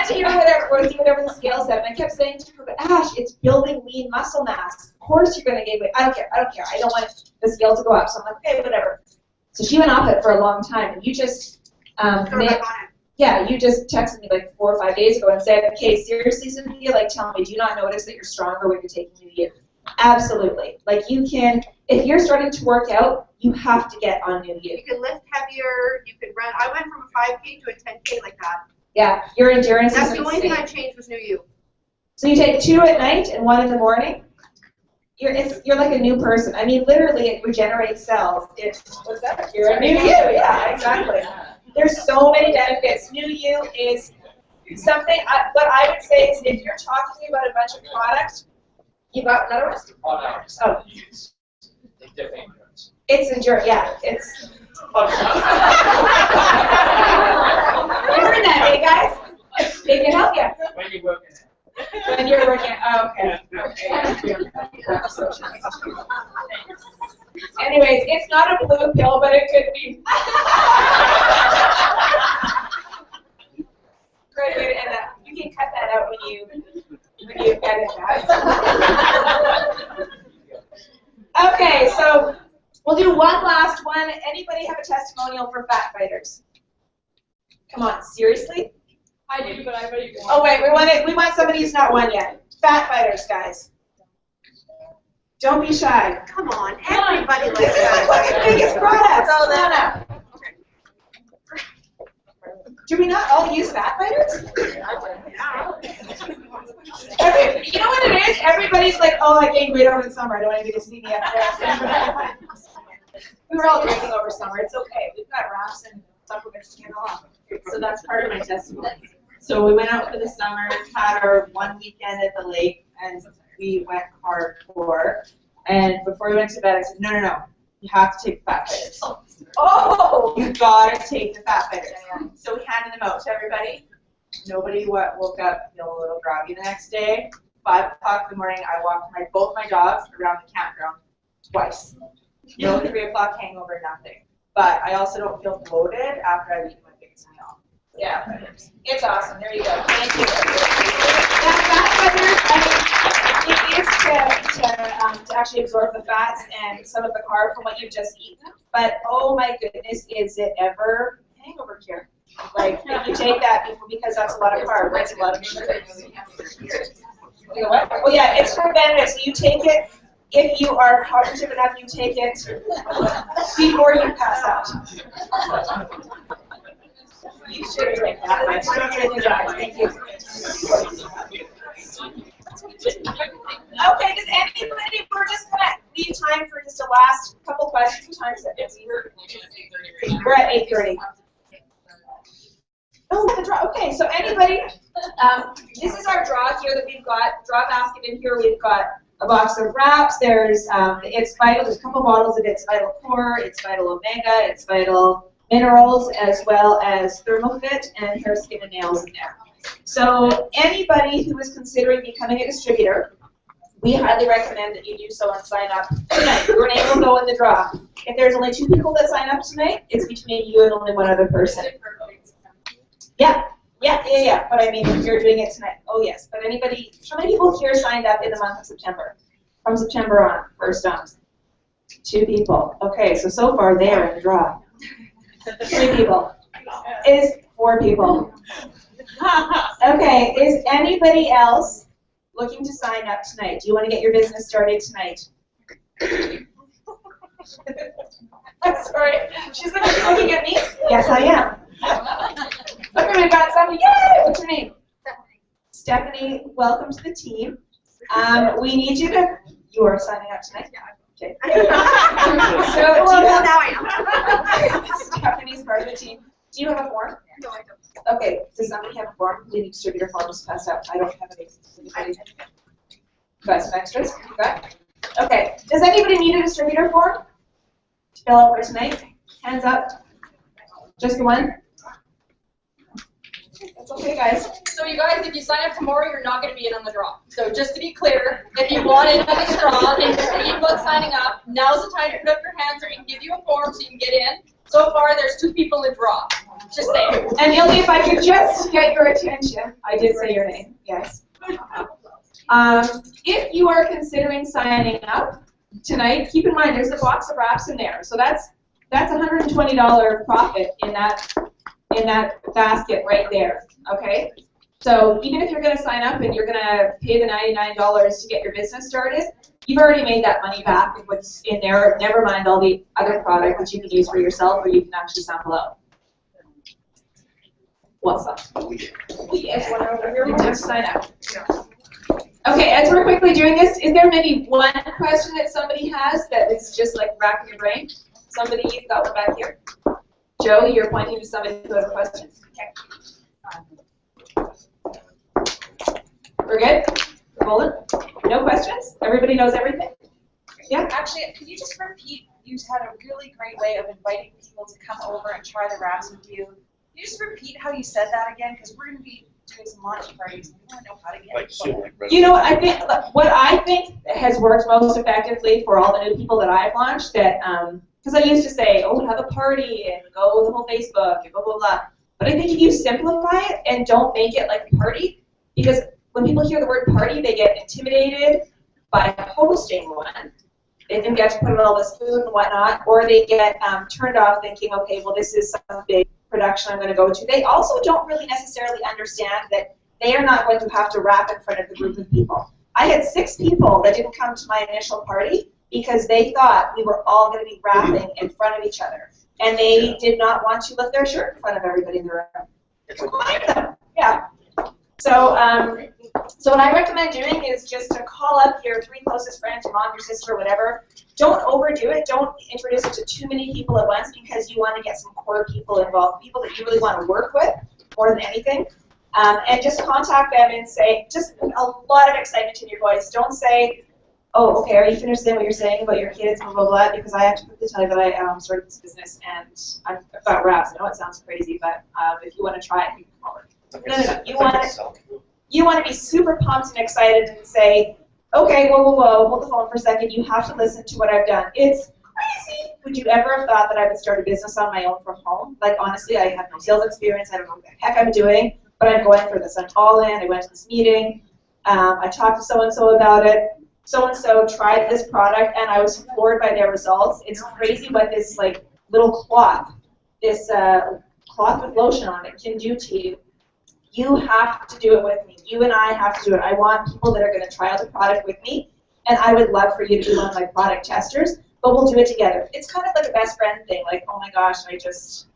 to hear whatever the scale said. And I kept saying to her, but Ash, it's building lean muscle mass. Of course you're going to gain weight. I don't care. I don't want the scale to go up. So I'm like, okay, whatever. So she went off it for a long time. And you just, you just texted me like 4 or 5 days ago and said, okay, seriously, Cynthia, like tell me, do you not notice that you're stronger when you're taking New You? Absolutely. Like you can, if you're starting to work out, you have to get on New You. You can lift heavier, you can run. I went from a 5K to a 10K like that. Yeah, your endurance is That's the insane. only thing I changed was New You. So you take 2 at night and 1 in the morning? You're like a new person. I mean, literally, it regenerates cells. What's that? You're a New You. Yeah, exactly. There's so many benefits. New You is something, what I would say is if you're talking about a bunch of products, you got another one? Oh. It's endurance, yeah. It's. You heard that, hey guys? They can help you. When you're working it. When you're working, oh, okay. Anyways, it's not a blue pill, but it could be. Great way to end that. You can cut that out when you edit that. Okay, so we'll do one last one. Anybody have a testimonial for fat fighters? Come on, seriously? I do, but I already won. Oh wait, we want somebody who's not won yet. Fat fighters, guys. Don't be shy. Come on, everybody likes This is that. one of the biggest products. Come on up. Do we not all use fat fighters? You know what it is? Everybody's like, oh, I gained weight over the summer. I don't want anybody to see me after that. We were all drinking over summer. It's okay. We've got wraps and supplements to get along. So that's part of my testimony. So we went out for the summer, had our one weekend at the lake, and we went hardcore. And before we went to bed, I said, no, you have to take the fat fighters. Oh! You gotta take the fat fighters. So we handed them out to everybody. Nobody woke up feeling a little groggy the next day. 5 o'clock in the morning, I walked both my dogs around the campground twice. No 3 o'clock hangover, nothing. But I also don't feel bloated after I've eaten my biggest meal. Yeah, it's awesome. There you go. Thank you. Now, fat fighters, I mean, it is to actually absorb the fats and some of the carb from what you've just eaten. But oh my goodness, is it ever hangover cure? Like if you take that because that's a lot of carb, that's a lot of sugar. You know what? Well, yeah, it's preventative. So you take it. If you are cognitive enough, you take it before you pass out. You should drink that. Thank you. Okay, does anybody, we're just going to leave time for just a last couple questions. What time is it? We're at 8:30. Oh, the draw. Okay, so anybody, this is our draw here that we've got, draw basket in here. We've got a box of wraps. There's It's Vital. There's a couple bottles of It's Vital Core, It's Vital Omega, It's Vital Minerals, as well as ThermoFit and Hair, Skin, and Nails in there. So anybody who is considering becoming a distributor, we highly recommend that you do so and sign up tonight. Your name will go in the draw. If there's only 2 people that sign up tonight, it's between you and only one other person. Yeah. But I mean, if you're doing it tonight, oh yes. But anybody, how many people here signed up in the month of September? From September on, first on. 2 people. Okay, so far they are in the draw. 3 people. Is 4 people. Okay, is anybody else looking to sign up tonight? Do you want to get your business started tonight? I'm sorry. She's looking at me? Yes, I am. Look, we've got somebody. Yay! What's your name? Stephanie, welcome to the team. We need you to. You are signing up tonight? Yeah. Okay. So, now I am. Stephanie's part of the team. Do you have a form? No, I don't. Okay. Does somebody have a form? The distributor form was passed out. I don't have any. Got some extras? You got? Okay. Does anybody need a distributor form to fill out for tonight? Hands up. Just the one? That's okay, guys. So you guys, if you sign up tomorrow, you're not going to be in on the draw. So just to be clear, if you want in on the draw and you're thinking about signing up, now's the time to put up your hand so we can give you a form so you can get in. So far, there's 2 people in the draw. Just saying. And Neely, if I could just get your attention, I did say your name, yes. If you are considering signing up tonight, keep in mind there's a box of wraps in there. So that's $120 profit in that basket right there, okay? So even if you're going to sign up and you're going to pay the $99 to get your business started, you've already made that money back with what's in there, never mind all the other product that you can use for yourself or you can actually sample out. What's up? Yes, one over here. You have to sign up. Okay, as we're quickly doing this, is there maybe one question that somebody has that is just like racking your brain? Somebody, you've got one back here. Joe, you're pointing to somebody who has a question. Okay. We're good? We're rolling? No questions? Everybody knows everything? Yeah? Actually, could you just repeat, you had a really great way of inviting people to come over and try the wraps with you. Can you just repeat how you said that again? Because we're going to be doing some launch parties. We want to know how to get Like, you know what I think has worked most effectively for all the new people that I've launched, that because I used to say, oh, have a party and go with the whole Facebook and blah, blah, blah. But I think if you simplify it and don't make it like a party, because when people hear the word party, they get intimidated by hosting one. They think they have to put in all this food and whatnot, or they get turned off thinking, okay, well, this is some big production I'm going to go to. They also don't really necessarily understand that they are not going to have to wrap in front of a group of people. I had 6 people that didn't come to my initial party because they thought we were all going to be wrapping in front of each other. And they did not want to lift their shirt in front of everybody in the room. Remind them. Yeah. So, so what I recommend doing is just to call up your 3 closest friends, your mom, your sister, whatever. Don't overdo it. Don't introduce it to too many people at once because you want to get some core people involved, people that you really want to work with more than anything. And just contact them and say, just a lot of excitement in your voice. Don't say, oh, okay, are you finished saying what you're saying about your kids, blah, blah, blah, because I have to quickly tell you that I started this business and I've got wraps. I know it sounds crazy, but if you want to try it, you can call it. No. You want to be super pumped and excited and say, okay, whoa, hold the phone for a second. You have to listen to what I've done. It's crazy. Would you ever have thought that I would start a business on my own from home? Like, honestly, I have no sales experience. I don't know what the heck I'm doing, but I'm going for this. I'm all in. I went to this meeting. I talked to so-and-so about it. So-and-so tried this product, and I was floored by their results. It's crazy what this, like, little cloth, this cloth with lotion on it can do to you. You have to do it with me. You and I have to do it. I want people that are going to try out the product with me, and I would love for you to be one of my product testers, but we'll do it together. It's kind of like a best friend thing, like, oh my gosh, I just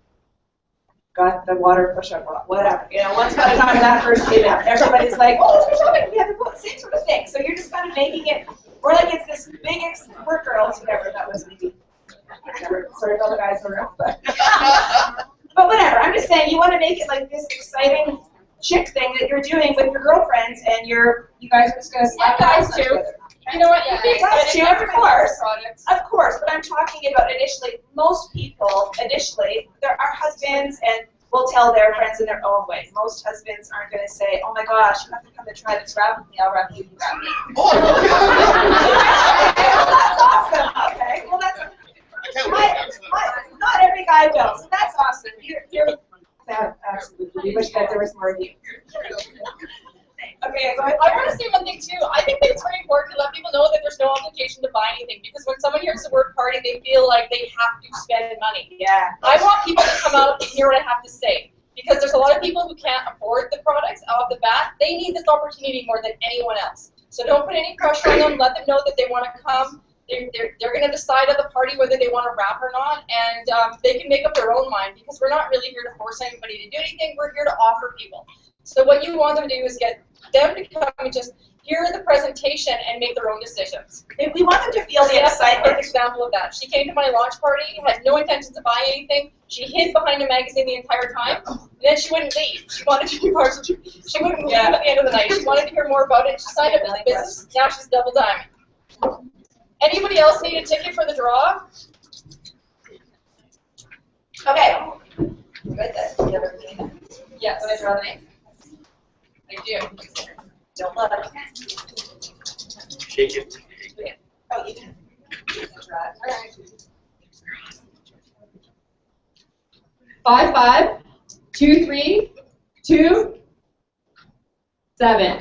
got the water push-up, whatever. You know, once by the time that first came out, everybody's like, oh, let's go shopping. We have the same sort of thing. So you're just kind of making it, or like it's this big, we're girls, whatever, that was maybe, sorry for all the guys in the room, but whatever. I'm just saying, you want to make it like this exciting chick thing that you're doing with your girlfriends, and you guys are just going to slap guys too. You know what? Guys too, of course. But I'm talking about initially. Most people initially, there are husbands, and will tell their friends in their own way. Most husbands aren't going to say, "Oh my gosh, you have to come and try this wrap with me. I'll wrap you. You wrap me." That's awesome. Okay. Well, that's not every guy will. So that's awesome. You're absolutely. We wish that there was more of you. Okay, I want to say one thing too. I think that it's very important to let people know that there's no obligation to buy anything, because when someone hears the word party, they feel like they have to spend money. Yeah. I want people to come out and hear what I have to say, because because there's a lot of people who can't afford the products off the bat. They need this opportunity more than anyone else. So don't put any pressure on them. Let them know that they want to come. They're going to decide at the party whether they want to wrap or not, and they can make up their own mind, because we're not really here to force anybody to do anything. We're here to offer people. So what you want them to do is get them to come and just hear the presentation and make their own decisions. We want them to feel the That's a perfect excitement. example of that. She came to my launch party, had no intention to buy anything. She hid behind a magazine the entire time, and then she wouldn't leave. She wanted to be part of it. She wouldn't leave at the end of the night. She wanted to hear more about it. She signed up for the business. Now she's double diamond. Anybody else need a ticket for the draw? Okay. Good. Then. You have everything? Yes. Want to draw the name? I do. Don't look. Shake it. Oh, you can. Draw it. All right. 5, 5, 2, 3, 2, 7.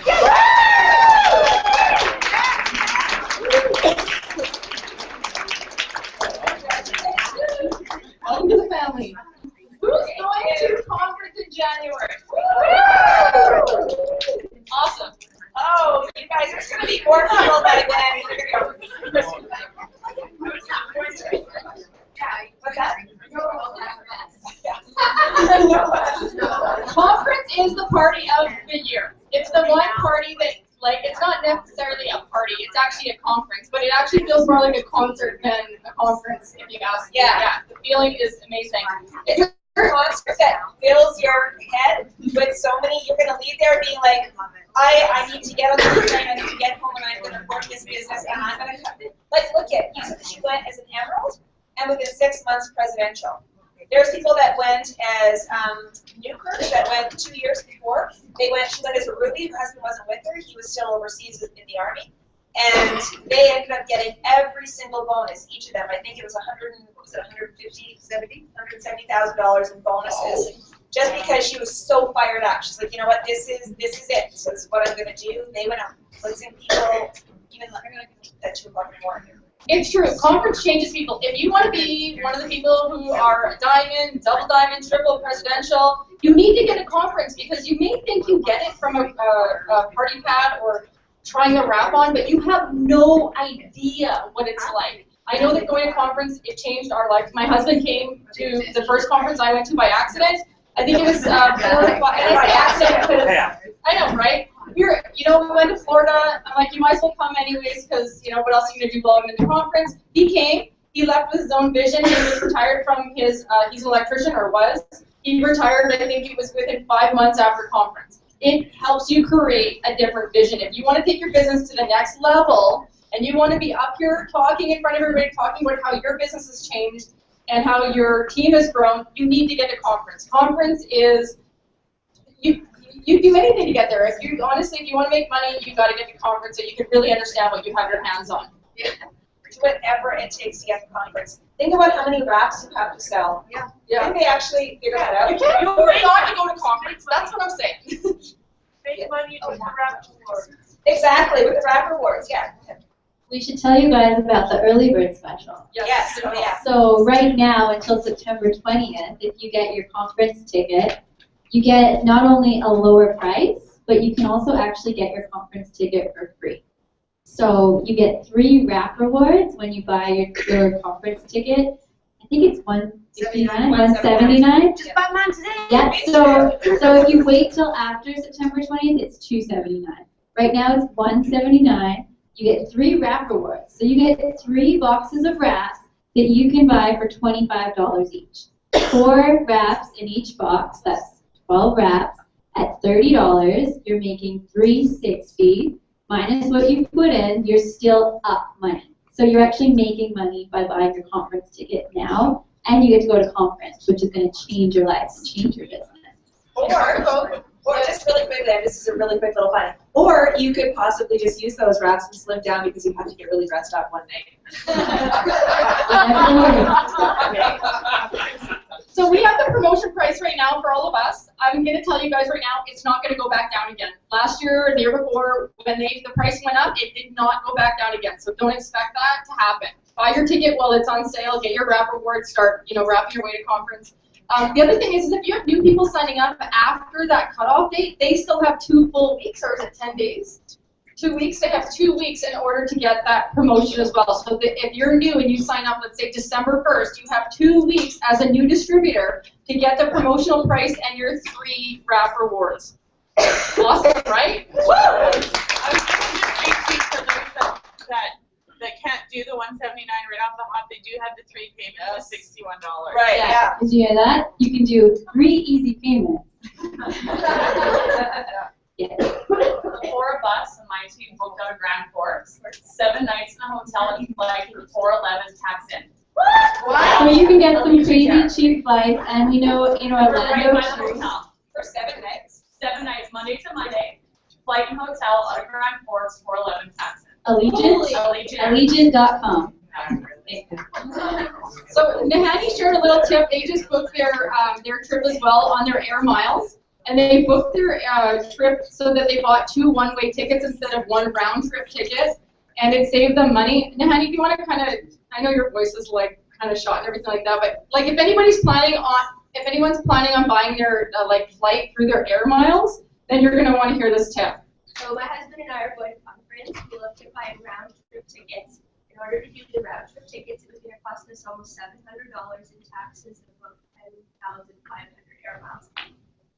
Welcome to the family. Who's going to conference in January? Awesome. Oh, you guys, there's going to be more people by then. What's that? Conference is the party of the year. It's the one party that, like, it's not necessarily a party. It's actually a conference, but it actually feels more like a concert than a conference, if you ask me. Yeah, the feeling is amazing. It's a concert that fills your head with so many. You're going to leave there being like, I need to get on the plane, I need to get home, and I'm going to work this business, and I'm going to come. Like, look at, you said that she went as an emerald, and within 6 months, presidential. There's people that went as newcomers that went 2 years before. She went as a ruby. Her husband wasn't with her. He was still overseas in the Army. And they ended up getting every single bonus, each of them. I think it was $170,000 in bonuses, just because she was so fired up. She's like, you know what, this is it. So this is what I'm going to do. They went out placing people, even at 2 o'clock in the morning. It's true. Conference changes people. If you want to be one of the people who are a diamond, double diamond, triple presidential, you need to get a conference, because you may think you get it from a party pad or trying to rap on, but you have no idea what it's like. I know that going to conference, it changed our life. My husband came to the first conference I went to by accident. I think it was 4 or 5, and I say accident because, I know, right? We went to Florida. I'm like, you might as well come anyways, because, what else are you going to do while I'm in the conference? He came. He left with his own vision. He was retired from his, he's an electrician, or was. He retired, I think it was within 5 months after conference. It helps you create a different vision. If you want to take your business to the next level, and you want to be up here talking in front of everybody, talking about how your business has changed and how your team has grown, you need to get a conference. Conference is, you do anything to get there. If you want to make money, you got to get to conference so you can really understand what you have your hands on. Do whatever it takes to get to conference. Think about how many wraps you have to sell. Yeah. Think they actually figure that out. You can't afford not to go to conference. That's what I'm saying. Make money with the wrap rewards. Exactly, with the wrap rewards, yeah. We should tell you guys about the early bird special. Yes, oh yeah. So right now, until September 20th, if you get your conference ticket, you get not only a lower price, but you can also actually get your conference ticket for free. So you get 3 wrap rewards when you buy your conference ticket. I think it's $159, $179. Just buy mine today. Yeah. So if you wait till after September 20th, it's $279. Right now it's $179. You get 3 wrap rewards. So you get 3 boxes of wraps that you can buy for $25 each. 4 wraps in each box. That's 12 wraps at $30. You're making $360 minus what you put in. You're still up money. So you're actually making money by buying your conference ticket now, and you get to go to conference, which is going to change your life and change your business. Or just really quickly, this is a really quick little fun. Or you could possibly just use those wraps and slim down because you have to get really dressed up one night. So we have the promotion price right now for all of us. I'm going to tell you guys right now, it's not going to go back down again. Last year, the year before, when the price went up, it did not go back down again. So don't expect that to happen. Buy your ticket while it's on sale. Get your wrap rewards. Start, wrapping your way to conference. The other thing is if you have new people signing up after that cutoff date, they still have 2 full weeks, or is it 10 days? 2 weeks, they have 2 weeks in order to get that promotion as well. So that if you're new and you sign up, let's say December 1st, you have 2 weeks as a new distributor to get the promotional price and your 3 wrap rewards. Awesome, right? I was thinking just 8 weeks for those that can't do the $179 right off the hop. They do have the 3 payments of $61. Right, yeah. Did you hear that? You can do 3 easy payments. Yeah. Before a bus, and my team booked out of Grand Forks for 7 nights in a hotel and flight for $411 tax in. So you can get some crazy cheap flights, and Right Orlando. by the hotel for 7 nights. 7 nights, Monday to Monday. Flight and hotel out of Grand Forks, $411 tax in. Allegiant.com. So Nahani shared a little tip. They just booked their trip as well on their air miles. And they booked their trip so that they bought 2 one-way tickets instead of 1 round-trip ticket, and it saved them money. Nahani, if you want to kind of, I know your voice is like kind of shot and everything like that, but like if anyone's planning on buying their flight through their air miles, then you're going to want to hear this tip. So my husband and I are going to conference. We looked at buying round-trip tickets. In order to do the round-trip tickets, it was going to cost us almost $700 in taxes and about 10,500 air miles.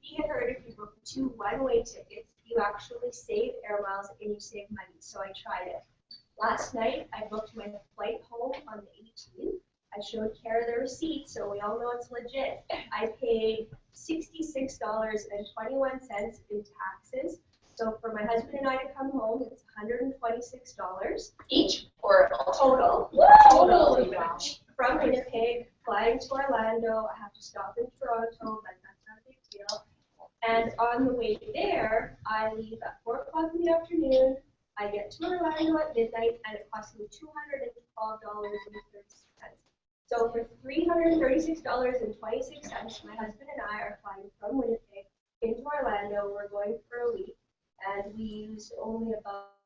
He had heard if you book 2 one-way tickets, you actually save air miles and you save money. So I tried it. Last night, I booked my flight home on the 18th. I showed Kara the receipt, so we all know it's legit. I paid $66.21 in taxes. So for my husband and I to come home, it's $126 Each or total. total. From Winnipeg, flying to Orlando. I have to stop in Toronto, but that's not a big deal. And on the way there, I leave at 4 o'clock in the afternoon. I get to Orlando at midnight, and it costs me $212.36. So for $336.26, my husband and I are flying from Winnipeg into Orlando. We're going for a week, and we used only about